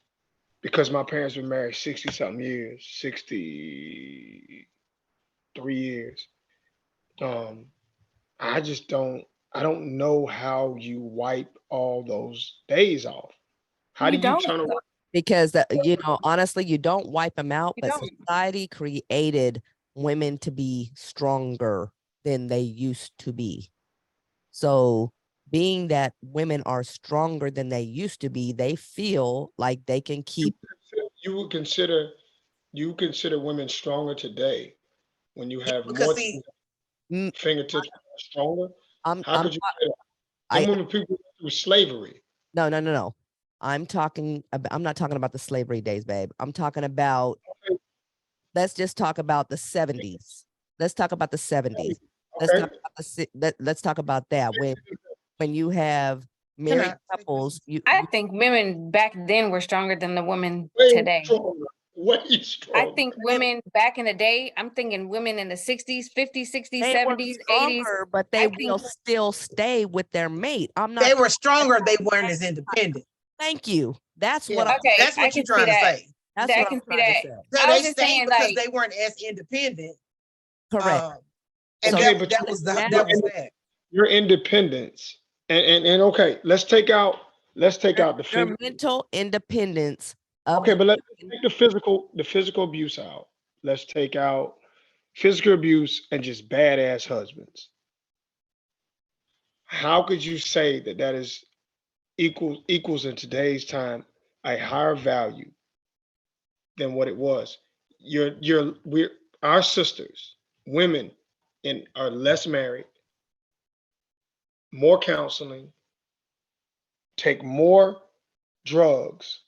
S6: because my parents been married 60 something years, 63 years. Um, I just I don't know how you wipe all those days off. How
S3: you
S6: do you
S3: don't
S6: turn around?
S1: Because honestly, you don't wipe them out,
S3: you
S1: but
S3: don't
S1: society created women to be stronger than they used to be. So, being that women are stronger than they used to be, they feel like they can keep.
S6: You would consider women stronger today when you have
S2: Because
S6: more
S2: see,
S1: Mm,
S6: fingertips stronger.
S1: I'm
S6: How could you say that?
S1: I
S6: Them women people through slavery.
S1: no. I'm not talking about the slavery days, babe. I'm talking about, let's just talk about the 70s. Let's talk about the 70s. Let's
S6: Okay.
S1: talk about let's talk about that. When you have
S2: can
S1: married
S2: I?
S1: couples,
S3: I think women back then were stronger than the women
S6: Way
S3: today.
S6: stronger. Way
S3: I
S6: stronger.
S3: think women back in the day, I'm thinking women in the 60s, 50s, 60s,
S1: they were
S3: 70s, 80s.
S1: stronger, but they
S3: I
S1: will
S3: think
S1: still stay with their mate. I'm not.
S2: They were stronger. They weren't as independent.
S1: Thank you. That's
S2: Yeah,
S1: what I'm.
S3: okay,
S2: that's
S3: I
S2: what you're
S3: can see
S2: trying to
S3: that.
S2: say.
S1: That's
S3: I
S1: what
S3: can
S1: I'm
S3: see
S1: trying to
S3: that.
S1: say.
S2: So
S3: I
S2: they
S3: was just
S2: stayed
S3: saying,
S2: because
S3: like,
S2: they weren't as independent.
S1: Correct.
S2: And
S1: So
S6: Okay, but
S2: that was
S1: now
S2: that.
S6: your independence and okay, let's take out the
S1: your
S6: physical.
S1: mental independence of
S6: Okay,
S1: the
S6: but let's
S1: women.
S6: take the physical abuse out. Let's take out physical abuse and just badass husbands. How could you say that that is equals in today's time a higher value than what it was? We're our sisters, women, and are less married, more counseling, take more drugs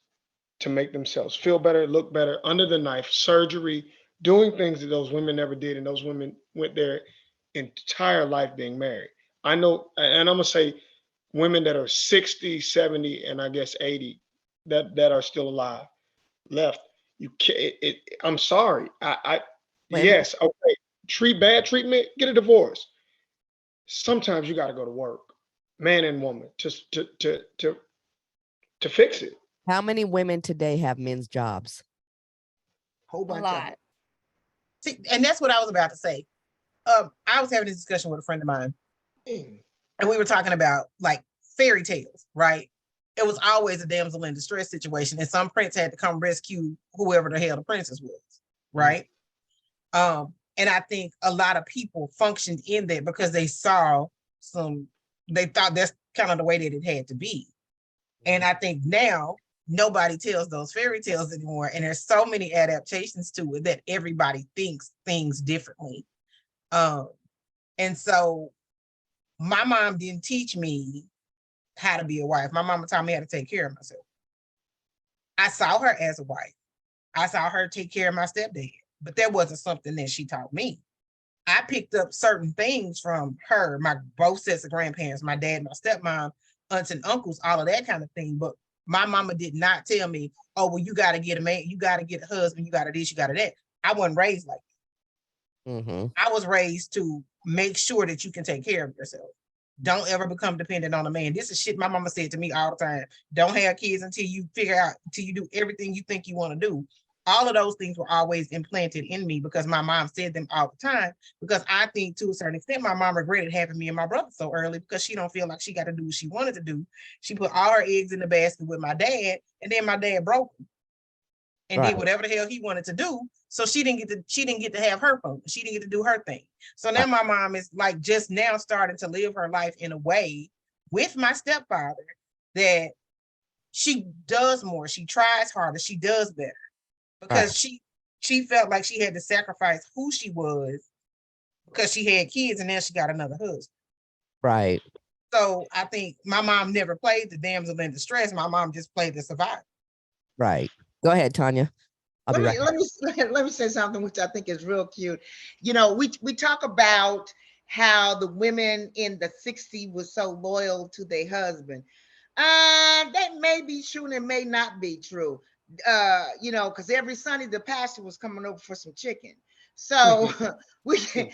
S6: to make themselves feel better, look better, under the knife, surgery, doing things that those women never did, and those women went their entire life being married. I know, and I'm gonna say women that are 60, 70, and I guess 80 that are still alive left. You can't. I'm sorry.
S1: Women,
S6: Yes. Okay. Bad treatment. Get a divorce. Sometimes you got to go to work, man and woman, to fix it.
S1: how many women today have men's jobs?
S2: Whole
S3: a
S2: bunch of them.
S3: lot.
S2: See, and that's what I was about to say. I was having this discussion with a friend of mine, and we were talking about like fairy tales, right? It was always a damsel in distress situation, and some prince had to come rescue whoever the hell the princess was, right? And I think a lot of people functioned in that because they thought that's kind of the way that it had to be. And I think now nobody tells those fairy tales anymore. And there's so many adaptations to it that everybody thinks things differently. And so my mom didn't teach me how to be a wife. My mama taught me how to take care of myself. I saw her as a wife. I saw her take care of my stepdad, but that wasn't something that she taught me. I picked up certain things from her, my both sets of grandparents, my dad, my stepmom, aunts and uncles, all of that kind of thing. But my mama did not tell me, oh, well, you got to get a man, you got to get a husband, you got to this, you got to that. I wasn't raised like
S1: Mm-hmm.
S2: I was raised to make sure that you can take care of yourself. Don't ever become dependent on a man. This is shit my mama said to me all the time. Don't have kids until you figure out, until you do everything you think you want to do. All of those things were always implanted in me because my mom said them all the time. Because I think to a certain extent, my mom regretted having me and my brother so early because she don't feel like she got to do what she wanted to do. She put all her eggs in the basket with my dad, and then my dad broke him and
S1: Right.
S2: did whatever the hell he wanted to do. So she didn't get to have her focus. She didn't get to do her thing. So now my mom is like just now starting to live her life in a way with my stepfather that she does more. She tries harder. She does better because she felt like she had to sacrifice who she was because she had kids and now she got another husband.
S1: Right.
S2: So I think my mom never played the damsel in distress. My mom just played the survivor.
S1: Right. Go ahead, Tanya. I'll be right back.
S4: Let me say something which I think is real cute. You know, we talk about how the women in the 60s was so loyal to their husband. That may be true and it may not be true. You know, because every Sunday the pastor was coming over for some chicken. So we hold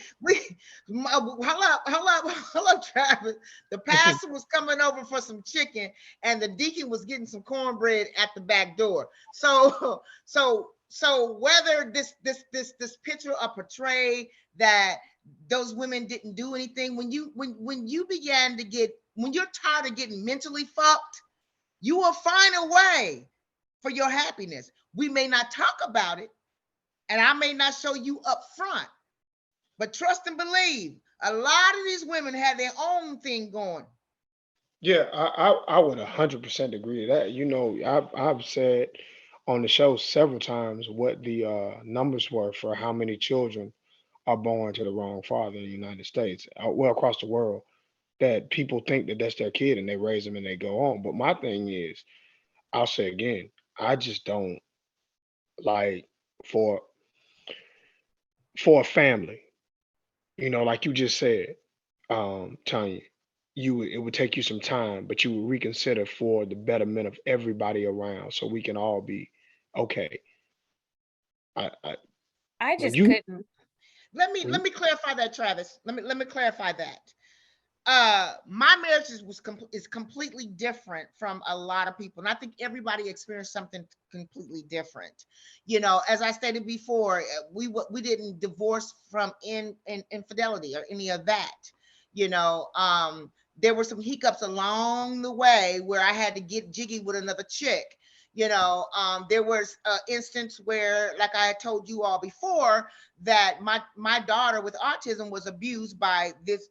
S4: up, Travis. The pastor was coming over for some chicken, and the deacon was getting some cornbread at the back door. So whether this picture or portray that those women didn't do anything, when you began to get, when you're tired of getting mentally fucked, you will find a way for your happiness. We may not talk about it, and I may not show you up front, but trust and believe, a lot of these women have their own thing going.
S6: Yeah, I would 100% agree to that. You know, I've said on the show several times what the numbers were for how many children are born to the wrong father in the United States, well, across the world, that people think that that's their kid and they raise them and they go on. But my thing is, I'll say again, I just don't like for a family, you know, like you just said, Tanya, it would take you some time, but you would reconsider for the betterment of everybody around, so we can all be okay.
S3: I
S6: When
S3: just
S6: you
S3: couldn't.
S4: Let me clarify that, Travis. Let me clarify that. My marriage is completely different from a lot of people, and I think everybody experienced something completely different. You know, as I stated before, we didn't divorce from infidelity or any of that. You know, there were some hiccups along the way where I had to get jiggy with another chick. You know, there was an instance where, like I had told you all before, that my daughter with autism was abused by this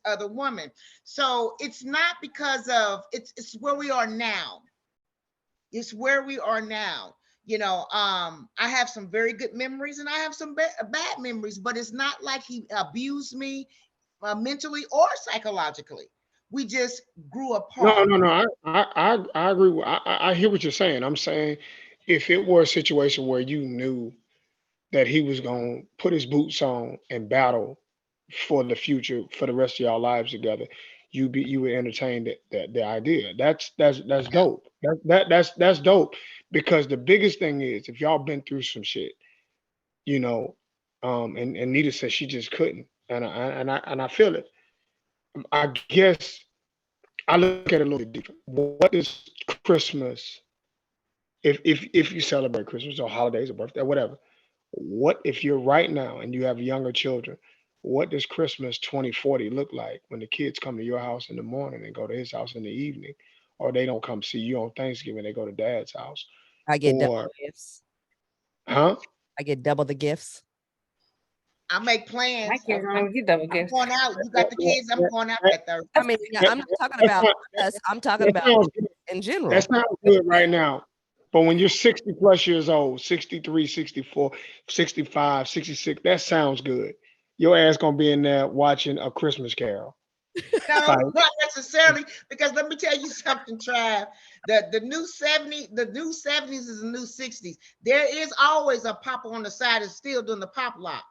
S4: other woman. So it's not because of, it's where we are now. It's where we are now. You know, I have some very good memories and I have some bad memories, but it's not like he abused me mentally or psychologically. We just grew
S6: no,
S4: apart.
S6: no, no, I agree with, I hear what you're saying. I'm saying if it were a situation where you knew that he was going to put his boots on and battle for the future, for the rest of y'all lives together, you would entertain the idea. That's dope. That's dope, because the biggest thing is, if y'all been through some shit, you know, and Nita said she just couldn't, and I feel it. I guess I look at it a little bit different. What is Christmas, if you celebrate Christmas or holidays or birthday, whatever? What if you're right now and you have younger children? What does Christmas 2040 look like when the kids come to your house in the morning and go to his house in the evening, or they don't come see you on Thanksgiving, they go to dad's house?
S1: I get double
S6: Or,
S1: gifts.
S6: huh?
S1: I get double the gifts.
S4: I make
S3: My
S4: plans.
S3: kids don't even get double
S4: I'm
S3: gifts.
S4: going out. You got the kids. I'm going out that Thursday.
S1: I mean, I'm not talking about us. I'm talking about
S6: sounds good.
S1: in general.
S6: That sounds good right now. But when you're 60 plus years old, 63, 64, 65, 66, that sounds good. Your ass gonna be in there watching A Christmas Carol.
S4: No,
S6: Like,
S4: not necessarily, because let me tell you something, Trav. The new 70s is the new 60s. There is always a papa on the side that's still doing the pop lock.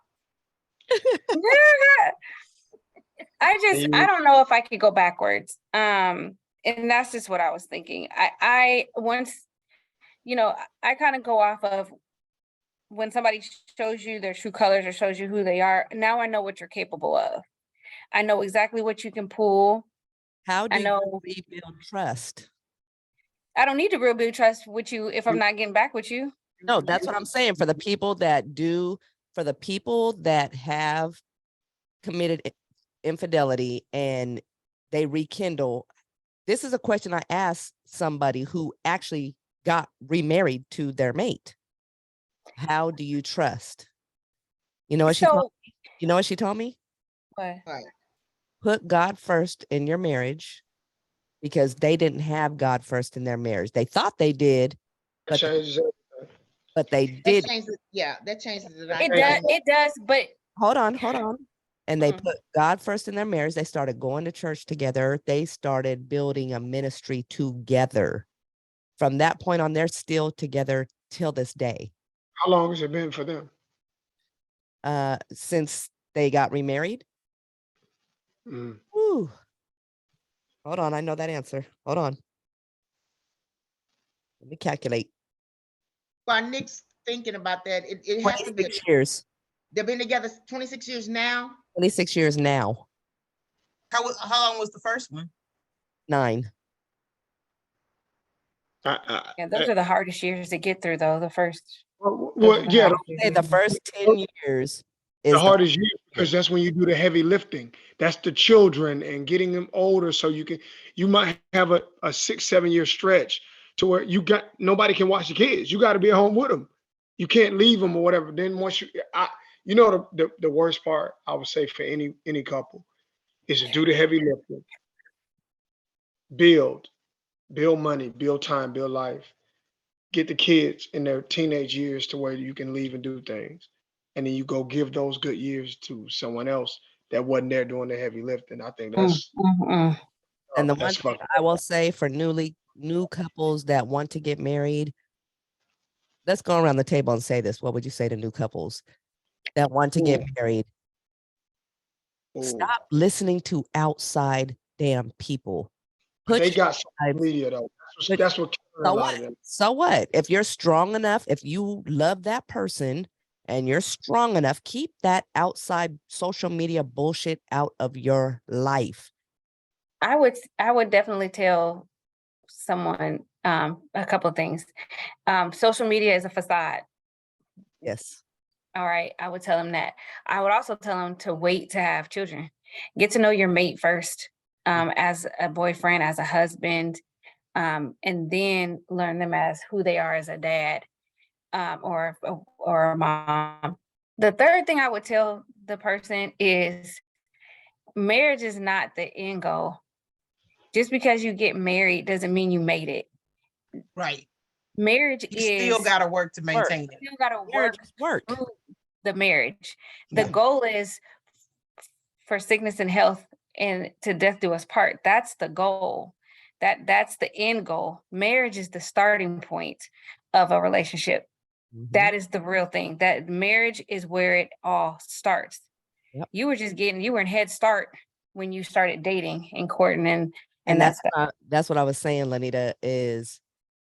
S3: I don't know if I could go backwards. And that's just what I was thinking. I once, you know, I kind of go off of when somebody shows you their true colors or shows you who they are, now I know what you're capable of. I know exactly what you can pull.
S1: How
S3: I
S1: do you
S3: know
S1: rebuild trust?
S3: I don't need to rebuild trust with you if I'm not getting back with you.
S1: No, that's what I'm saying. For the people that do, for the people that have committed infidelity and they rekindle, this is a question I asked somebody who actually got remarried to their mate. How do you trust? You know what she told
S3: So
S1: me? You know what she told me?
S3: what?
S4: Right.
S1: Put God first in your marriage, because they didn't have God first in their marriage. They thought they did,
S6: It
S1: but
S6: changes everything.
S1: they
S4: That
S1: did.
S4: changes, yeah, that changes the
S3: It
S4: dynamic.
S3: does, but
S1: Hold on. And they
S3: Mhm.
S1: put God first in their marriage. They started going to church together. They started building a ministry together. From that point on, they're still together till this day.
S6: How long has it been for them?
S1: Since they got remarried.
S6: Mm.
S1: Whew. Hold on, I know that answer. Hold on. Let me calculate.
S4: While Nick's thinking about that, it has to be,
S1: 26 years.
S4: they've been together 26 years now.
S1: 26 years now.
S2: How long was the first one?
S1: 9.
S3: yeah, those are the hardest years to get through though. The first.
S6: Well, yeah,
S1: Say the first 10 years
S6: the
S1: is
S6: hardest year, because that's when you do the heavy lifting. That's the children and getting them older, so you might have a 6-7 year stretch to where nobody can watch the kids. You got to be at home with them. You can't leave them or whatever. Then once the worst part I would say for any couple is to do the heavy lifting, build money, build time, build life, get the kids in their teenage years to where you can leave and do things. And then you go give those good years to someone else that wasn't there doing the heavy lifting. I think that's
S1: And the one
S6: that's
S1: thing
S6: fucked
S1: I
S6: up.
S1: will say for new couples that want to get married, let's go around the table and say this. What would you say to new couples that want to get married?
S6: Ooh.
S1: Stop listening to outside damn people.
S6: But they
S1: Put your
S6: got social media though.
S1: But-
S6: That's what killing a
S1: so
S6: lot
S1: what?
S6: of them.
S1: So what? If you're strong enough, if you love that person and you're strong enough, keep that outside social media bullshit out of your life.
S3: I would definitely tell someone a couple of things. Social media is a facade.
S1: Yes.
S3: All right, I would tell them that. I would also tell them to wait to have children. Get to know your mate first, as a boyfriend, as a husband, and then learn them as who they are as a dad, or a mom. The third thing I would tell the person is marriage is not the end goal. Just because you get married doesn't mean you made it.
S2: Right.
S3: Marriage
S2: You
S3: is
S2: still got to work to
S1: Work.
S2: maintain it.
S3: you got to
S1: Marriage
S3: work
S1: is work.
S3: through the marriage. The
S2: Yeah.
S3: goal is for sickness and health and to death do us part. That's the goal. That's the end goal. Marriage is the starting point of a relationship.
S1: Mhm.
S3: That is the real thing. That marriage is where it all starts.
S1: Yep.
S3: You were in head start when you started dating and courting and
S1: And
S3: that stuff.
S1: that's what I was saying, Lanita, is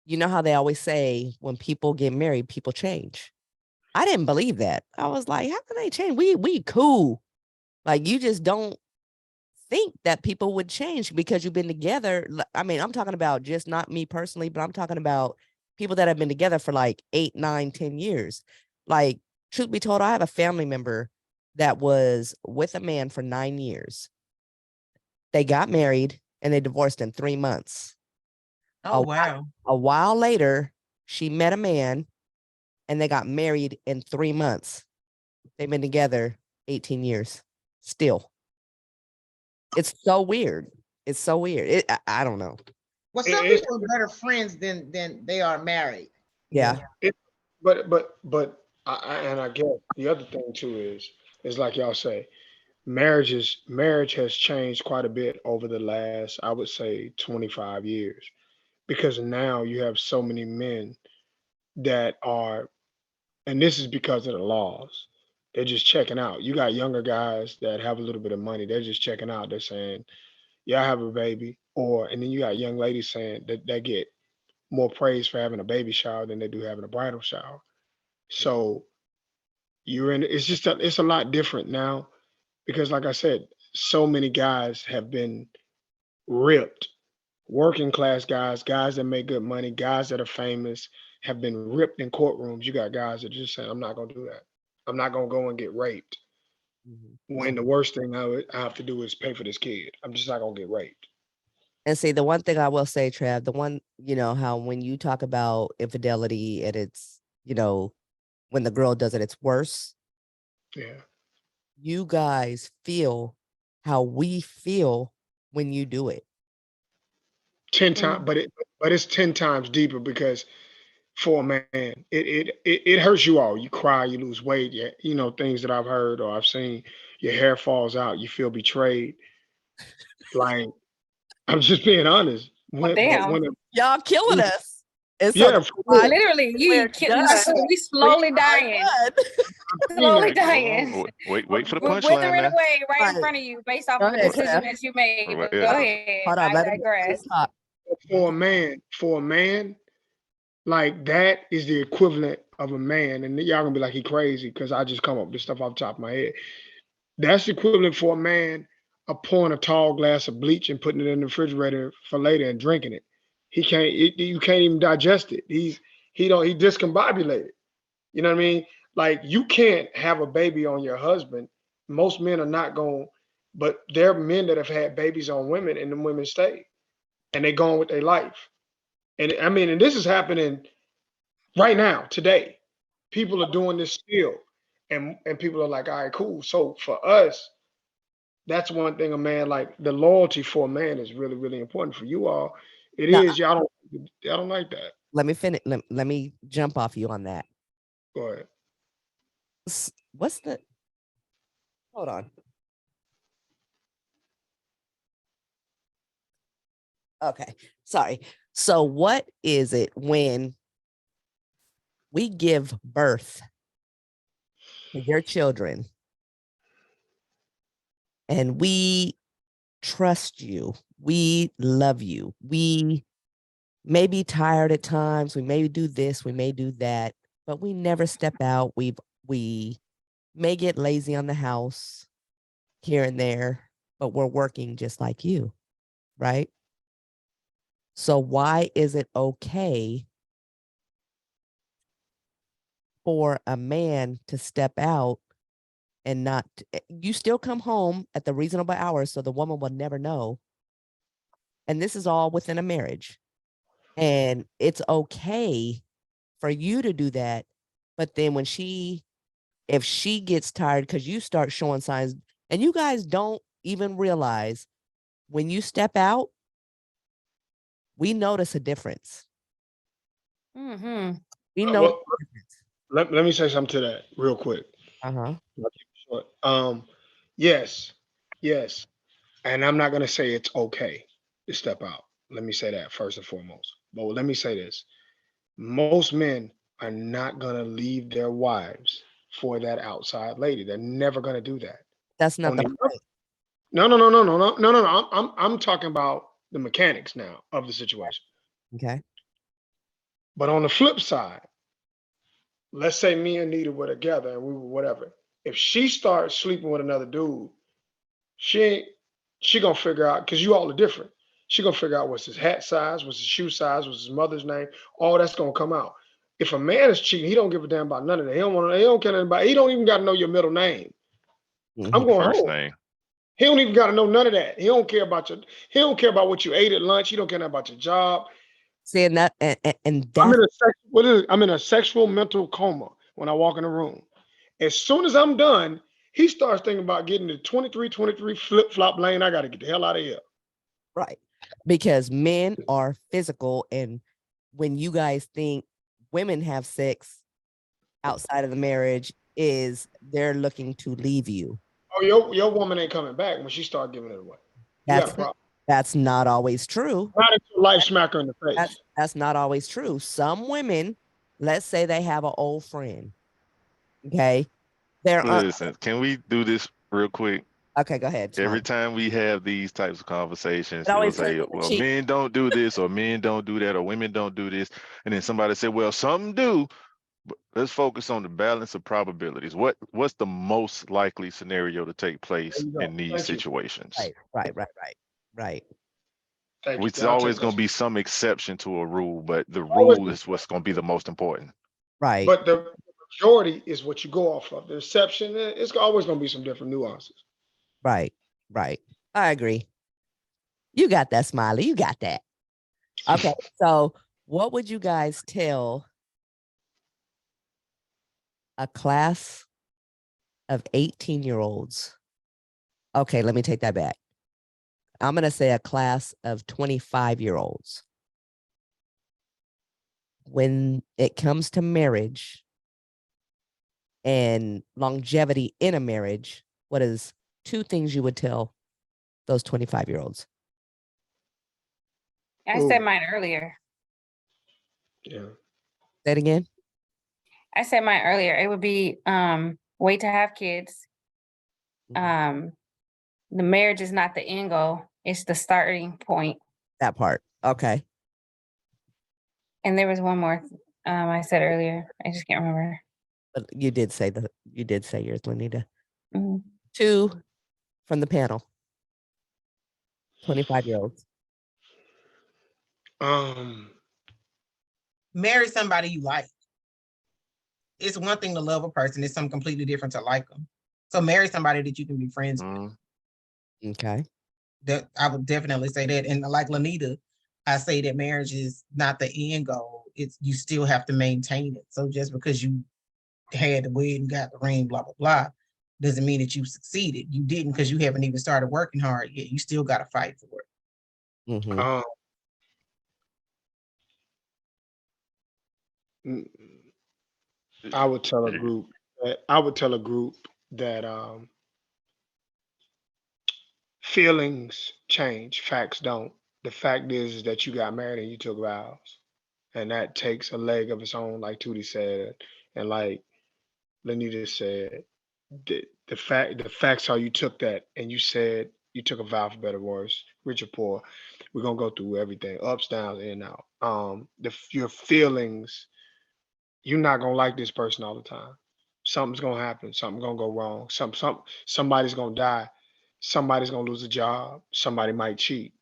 S1: you know how they always say when people get married, people change. I didn't believe that. I was like, how can they change? We cool. Like you just don't think that people would change because you've been together. I mean, I'm talking about just not me personally, but I'm talking about people that have been together for like 8, 9, 10 years. Like, truth be told, I have a family member that was with a man for 9 years. They got married and they divorced in 3 months.
S2: Oh, wow.
S1: A while later, she met a man and they got married in 3 months. They've been together 18 years still. It's so weird. It's so weird. I don't know.
S4: Well, some
S6: It-
S4: people are better friends than they are married.
S1: Yeah.
S6: but I guess the other thing too is like y'all say, marriage has changed quite a bit over the last, I would say, 25 years, because now you have so many men that are, and this is because of the laws, they're just checking out. You got younger guys that have a little bit of money, they're just checking out. They're saying, yeah, I have a baby. And then you got young ladies saying that they get more praise for having a baby shower than they do having a bridal shower. So you're in, it's just, it's a lot different now because like I said, so many guys have been ripped. Working class guys, guys that make good money, guys that are famous have been ripped in courtrooms. You got guys that just saying, I'm not gonna do that. I'm not gonna go and get raped.
S1: Mhm.
S6: When the worst thing I have to do is pay for this kid. I'm just not gonna get raped.
S1: And see, the one thing I will say, Trav, the one, how when you talk about infidelity and it's, when the girl does it, it's worse.
S6: Yeah.
S1: You guys feel how we feel when you do it.
S6: 10 times, but it's 10 times deeper because for a man, it hurts you all. You cry, you lose weight, things that I've heard or I've seen, your hair falls out, you feel betrayed. Like, I'm just being honest.
S3: Well, damn.
S1: Y'all killing us. And so
S6: Yeah,
S1: that's
S6: for
S1: why
S6: real.
S3: Literally,
S1: we're
S3: you
S1: done.
S3: we slowly
S1: We are
S3: dying.
S1: done.
S3: Slowly
S5: Wait, hold
S3: dying.
S5: on. Wait for the
S3: We're
S5: punchline
S3: withering
S5: now.
S3: away right in
S1: Right.
S3: front of you based off
S1: Go
S3: of a
S1: ahead,
S3: decision
S1: Trav.
S3: that you made. But
S5: Yeah.
S3: go ahead.
S1: Hold on.
S3: I
S1: Let him
S3: digress.
S1: talk.
S6: For a man, like that is the equivalent of a man, and y'all gonna be like he crazy because I just come up with this stuff off the top of my head. That's the equivalent for a man of pouring a tall glass of bleach and putting it in the refrigerator for later and drinking it. He can't. You can't even digest it. He discombobulated. You know what I mean? Like you can't have a baby on your husband. Most men are not going, but there are men that have had babies on women, and the women stay, and they go on with their life. And I mean, and this is happening right now, today. People are doing this still. And people are like, all right, cool. So for us, that's one thing a man like the loyalty for a man is really, really important for you all. It
S1: No,
S6: is. Y'all don't like that.
S1: let me finish. Let me jump off you on that.
S6: Go ahead.
S1: What's the hold on. Okay. Sorry. So what is it when we give birth to your children and we trust you, we love you, we may be tired at times, we may do this, we may do that, but we never step out. We may get lazy on the house here and there, but we're working just like you, right? So why is it okay for a man to step out and not you still come home at the reasonable hours so the woman will never know, and this is all within a marriage, and it's okay for you to do that, but then if she gets tired because you start showing signs and you guys don't even realize when you step out, we notice a difference.
S3: Mm-hmm.
S1: We know
S6: Well, let me say something to that real quick.
S1: uh-huh.
S6: I'll keep it short. Yes, yes. And I'm not gonna say it's okay to step out. Let me say that first and foremost. But let me say this. Most men are not gonna leave their wives for that outside lady. They're never gonna do that.
S1: That's not
S6: On
S1: the
S6: the
S1: point.
S6: no. I'm talking about the mechanics now of the situation.
S1: Okay.
S6: But on the flip side, let's say me and Nita were together and we were whatever. If she starts sleeping with another dude, she ain't she gonna figure out because you all are different. She gonna figure out what's his hat size, what's his shoe size, what's his mother's name. All that's gonna come out. If a man is cheating, he don't give a damn about none of that. He don't want to. He don't care nothing about. He don't even got to know your middle name. I'm
S1: Mhm.
S6: going
S5: First
S6: home.
S5: name.
S6: He don't even got to know none of that. He don't care about your. He don't care about what you ate at lunch. He don't care about your job.
S1: Saying that and
S6: I'm
S1: that's
S6: in a what is it? I'm in a sexual mental coma when I walk in the room. As soon as I'm done, he starts thinking about getting the 23 flip flop lane. I got to get the hell out of here.
S1: right. Because men are physical, and when you guys think women have sex outside of the marriage, is they're looking to leave you.
S6: Oh, your woman ain't coming back when she start giving it away. You got a
S1: That's
S6: problem.
S1: that's not always true.
S6: Not until life smack her in the face.
S1: That's not always true. Some women, let's say they have an old friend. Okay. They're
S5: Listen, can we do this real quick?
S1: okay, go ahead.
S5: Every
S1: Smiley.
S5: time we have these types of conversations,
S1: It
S5: it'll
S1: always turns
S5: say,
S1: into
S5: well,
S1: cheat.
S5: men don't do this, or men don't do that, or women don't do this. And then somebody said, well, some do, let's focus on the balance of probabilities. What's the most likely scenario to take place
S6: There you go.
S5: in these
S6: Thank you.
S5: situations?
S1: Right.
S6: Thank you.
S5: It's
S6: I'll take
S5: always going
S6: that.
S5: to be some exception to a rule, but the
S6: Always,
S5: rule is what's going to be the most important.
S1: Right.
S6: but the majority is what you go off of. The exception, it's always going to be some different nuances.
S1: Right. I agree. You got that, Smiley. You got that. Okay. So what would you guys tell a class of 18-year-olds? Okay, let me take that back. I'm going to say a class of 25-year-olds. When it comes to marriage and longevity in a marriage, what is 2 things you would tell those 25-year-olds?
S3: I said
S6: Ooh.
S3: mine earlier.
S6: Yeah.
S1: Say it again.
S3: I said mine earlier. It would be wait to have kids.
S1: Mhm.
S3: The marriage is not the end goal, it's the starting point.
S1: That part. Okay.
S3: And there was one more I said earlier. I just can't remember.
S1: But you did say yours, Lenita.
S3: Mhm.
S1: 2 from the panel. 25-year-olds.
S2: Marry somebody you like. It's one thing to love a person, it's something completely different to like them. So marry somebody that you can be friends with.
S1: Okay.
S2: That I would definitely say that. And like Lanita, I say that marriage is not the end goal. It's you still have to maintain it. So just because you had the wedding, got the ring, blah, blah, blah, doesn't mean that you succeeded. You didn't because you haven't even started working hard yet. You still got to fight for it.
S1: Mhm.
S6: I would tell a group that feelings change, facts don't. The fact is that you got married and you took vows, and that takes a leg of its own, like Tootie said, and like Lenita said. The facts are you took that and you said you took a vow for better or worse, rich or poor. We're gonna go through everything, ups, downs, in and out. Your feelings, you're not gonna like this person all the time. Something's gonna happen, something's gonna go wrong, somebody's gonna die, somebody's gonna lose a job, somebody might cheat.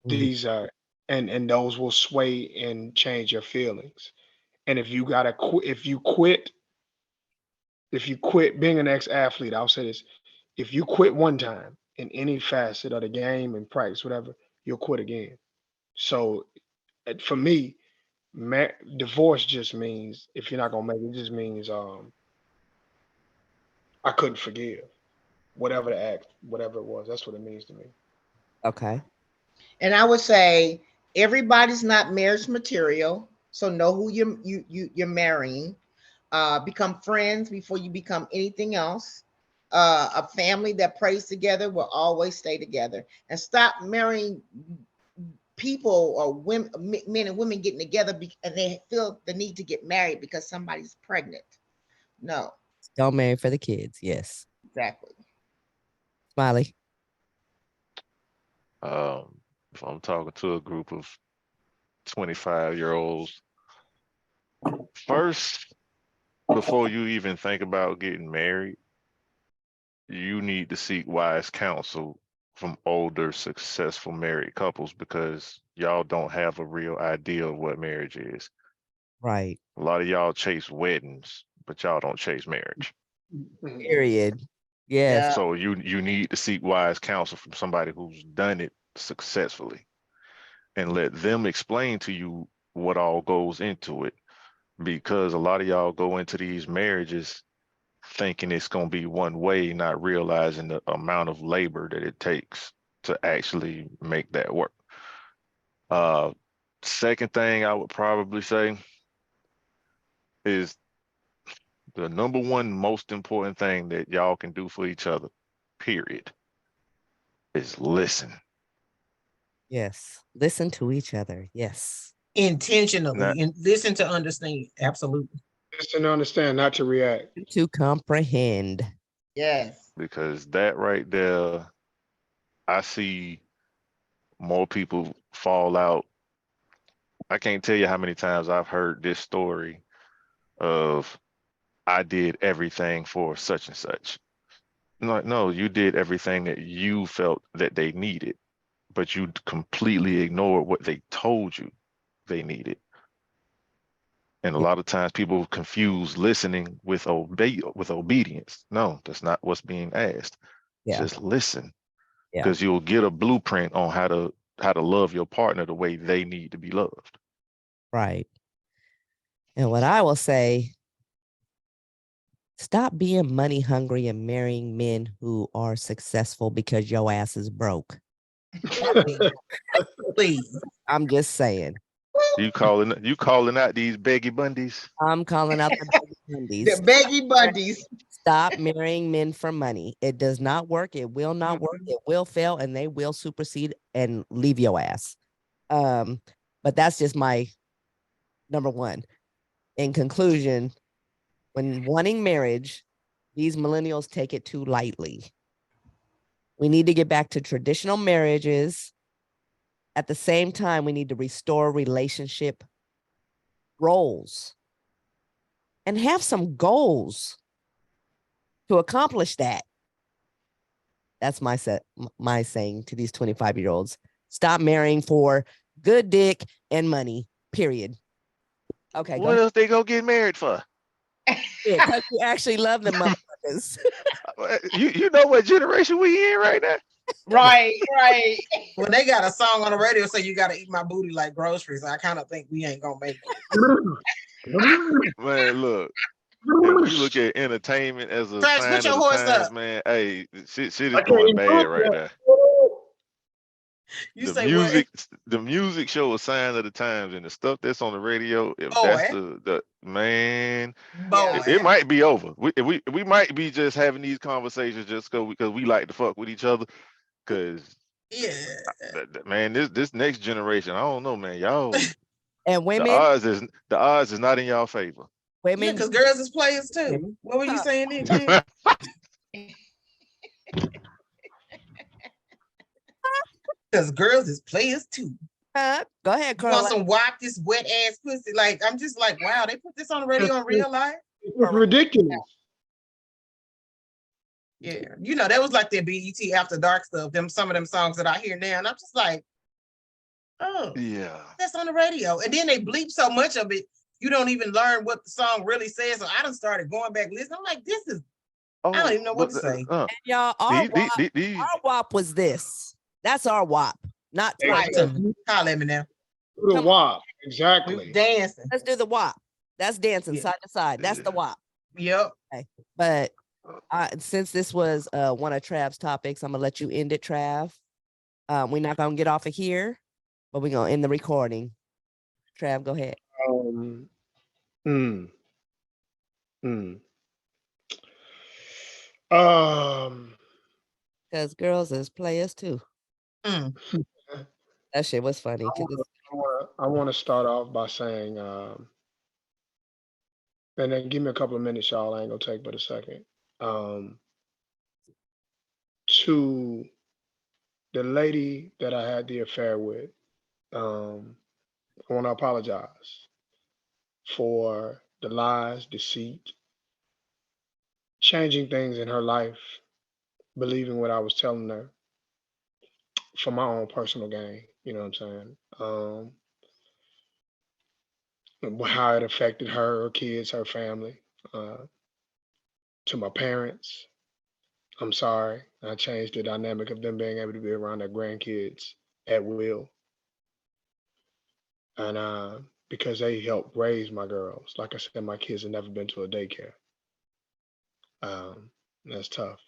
S1: Mhm.
S6: These are and those will sway and change your feelings. And if you quit being an ex-athlete, I'll say this: if you quit one time in any facet of the game and practice, whatever, you'll quit again. So for me, divorce just means if you're not gonna make it, it just means I couldn't forgive whatever the act, whatever it was. That's what it means to me.
S1: Okay.
S4: And I would say everybody's not marriage material, so know who you're marrying. Become friends before you become anything else. A family that prays together will always stay together, and stop marrying people or women, men and women getting together and they feel the need to get married because somebody's pregnant. No,
S1: Don't marry for the kids. Yes.
S4: exactly.
S1: Smiley.
S5: If I'm talking to a group of 25-year-olds, first, before you even think about getting married, you need to seek wise counsel from older, successful married couples because y'all don't have a real idea of what marriage is.
S1: Right.
S5: A lot of y'all chase weddings, but y'all don't chase marriage.
S1: Period. Yes.
S4: Yeah.
S5: So you need to seek wise counsel from somebody who's done it successfully and let them explain to you what all goes into it. Because a lot of y'all go into these marriages thinking it's going to be one way, not realizing the amount of labor that it takes to actually make that work. Second thing I would probably say is the number one most important thing that y'all can do for each other, period, is listen.
S1: Yes. Listen to each other. Yes.
S2: Intentionally
S5: Not,
S2: and listen to understand. Absolutely.
S6: Listen to understand, not to react.
S1: To comprehend.
S4: Yes.
S5: because that right there, I see more people fall out. I can't tell you how many times I've heard this story of I did everything for such and such. No, you did everything that you felt that they needed, but you completely ignored what they told you they needed. And a
S1: Yeah.
S5: lot of times people confuse listening with obedience. No, that's not what's being asked.
S1: Yeah.
S5: Just listen,
S1: Yeah.
S5: because you'll get a blueprint on how to love your partner the way they need to be loved.
S1: Right. And what I will say, stop being money hungry and marrying men who are successful because your ass is broke.
S2: Please.
S1: I'm just saying.
S5: You calling out these Beggy Bundys?
S1: I'm calling out the
S4: The
S1: Bundys.
S4: baggy bundies.
S1: Stop marrying men for money. It does not work. It will not work. It will fail, and they will supersede and leave your ass. But that's just my number one. In conclusion, when wanting marriage, these millennials take it too lightly. We need to get back to traditional marriages. At the same time, we need to restore relationship roles and have some goals to accomplish that. That's my saying to these 25-year-olds. Stop marrying for good dick and money. Period. Okay, go
S5: What
S1: ahead.
S5: else they go get married for?
S1: Yeah, because you actually love them motherfuckers.
S5: You know what generation we in right now?
S4: Right, right.
S2: When they got a song on the radio say you gotta eat my booty like groceries, I kind of think we ain't gonna make it.
S5: Man, look. If we look at entertainment as a
S2: Travis, put
S5: sign of
S2: your
S5: the
S2: horse
S5: times,
S2: up.
S5: man, hey, shit
S6: I
S5: is
S6: can't
S5: going
S6: even do
S5: bad
S6: it
S5: right
S6: yet.
S5: there.
S2: You
S5: The
S2: say what?
S5: music show a sign of the times, and the stuff that's on the radio, if that's
S2: Boy,
S5: the man,
S2: boy.
S5: it might be over. We might be just having these conversations just because we like to fuck with each other. Cause
S2: Yeah.
S5: man, this next generation, I don't know, man. Y'all,
S1: And
S5: the
S1: women,
S5: odds is not in y'all favor.
S2: Yeah,
S1: women,
S2: because girls is players too.
S1: women.
S2: What were you
S1: Huh.
S2: saying then, Jen? Because girls is players too.
S1: Go ahead,
S2: You want
S1: Carla.
S2: some wop this wet ass pussy? Like, I'm just like, wow, they put this on the radio in real life.
S6: It's ridiculous.
S2: Yeah, you know, that was like their BET After Dark stuff. Some of them songs that I hear now, and I'm just like, oh,
S5: Yeah.
S2: that's on the radio. And then they bleep so much of it, you don't even learn what the song really says. So I done started going back listening. I'm like, this is, I don't even know what to say.
S1: And y'all, our WAP was this. That's our WAP. Not
S2: Talk to
S6: Exactly.
S2: me. Holler at me now.
S6: Do the
S1: Come on.
S6: WAP.
S2: We
S6: Exactly.
S2: dancing.
S1: Let's do the WAP. That's dancing
S2: Yeah.
S1: side to side. That's the WAP.
S2: Yep.
S1: But since this was one of Trav's topics, I'm gonna let you end it, Trav. We're not gonna get off of here, but we're gonna end the recording. Trav, go ahead.
S6: Um, mm, mm. Um,
S1: Because girls is players too.
S2: Mm.
S1: That shit was funny.
S6: I want to start off by saying, and then give me a couple of minutes, y'all. I ain't gonna take but a second. To the lady that I had the affair with, I want to apologize for the lies, deceit, changing things in her life, believing what I was telling her for my own personal gain. You know what I'm saying? How it affected her kids, her family. To my parents, I'm sorry. I changed the dynamic of them being able to be around their grandkids at will. And because they helped raise my girls. Like I said, my kids have never been to a daycare. That's tough.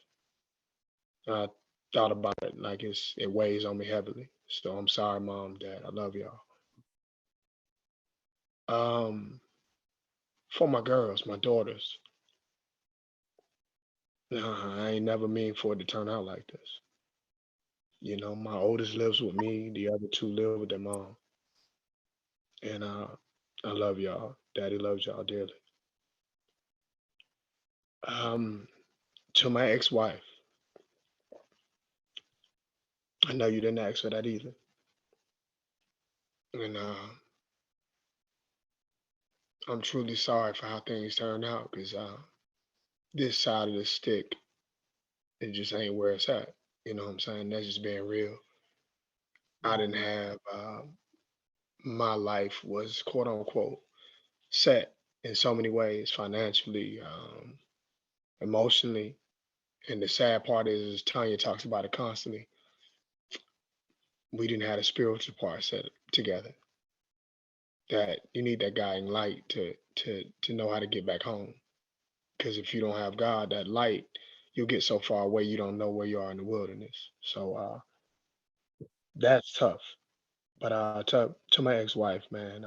S6: I thought about it like it weighs on me heavily. So I'm sorry, mom, dad. I love y'all. For my girls, my daughters, I ain't never mean for it to turn out like this. You know, my oldest lives with me, the other two live with their mom. And I love y'all. Daddy loves y'all dearly. To my ex-wife, I know you didn't ask for that either. And I'm truly sorry for how things turned out because this side of the stick, it just ain't where it's at. You know what I'm saying? That's just being real. I didn't have my life was quote unquote set in so many ways, financially, emotionally. And the sad part is Tanya talks about it constantly. We didn't have a spiritual part set together. That you need that guiding light to know how to get back home. Because if you don't have God, that light, you'll get so far away you don't know where you are in the wilderness. So that's tough. But to my ex-wife, man,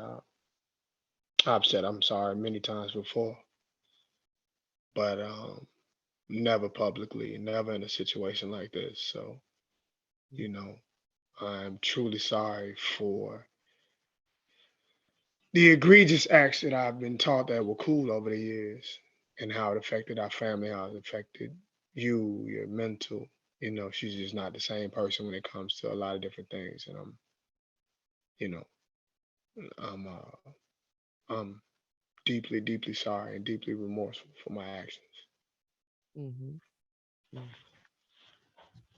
S6: I've said I'm sorry many times before, but never publicly, never in a situation like this. So, you know, I'm truly sorry for the egregious acts that I've been taught that were cool over the years and how it affected our family, how it affected you, your mental. You know, she's just not the same person when it comes to a lot of different things. And you know, I'm deeply, deeply sorry and deeply remorseful for my actions.
S1: Mhm.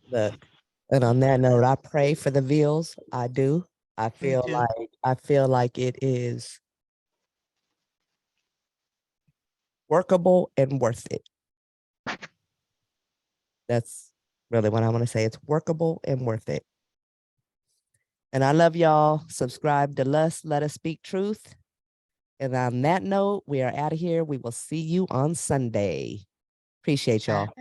S1: Look, and on that note, I pray for the Vills. I do. I feel
S2: too.
S1: like it is workable and worth it. That's really what I want to say. It's workable and worth it. And I love y'all. Subscribe to L.U.S.T. Let Us Speak Truth. And on that note, we are out of here. We will see you on Sunday. Appreciate y'all.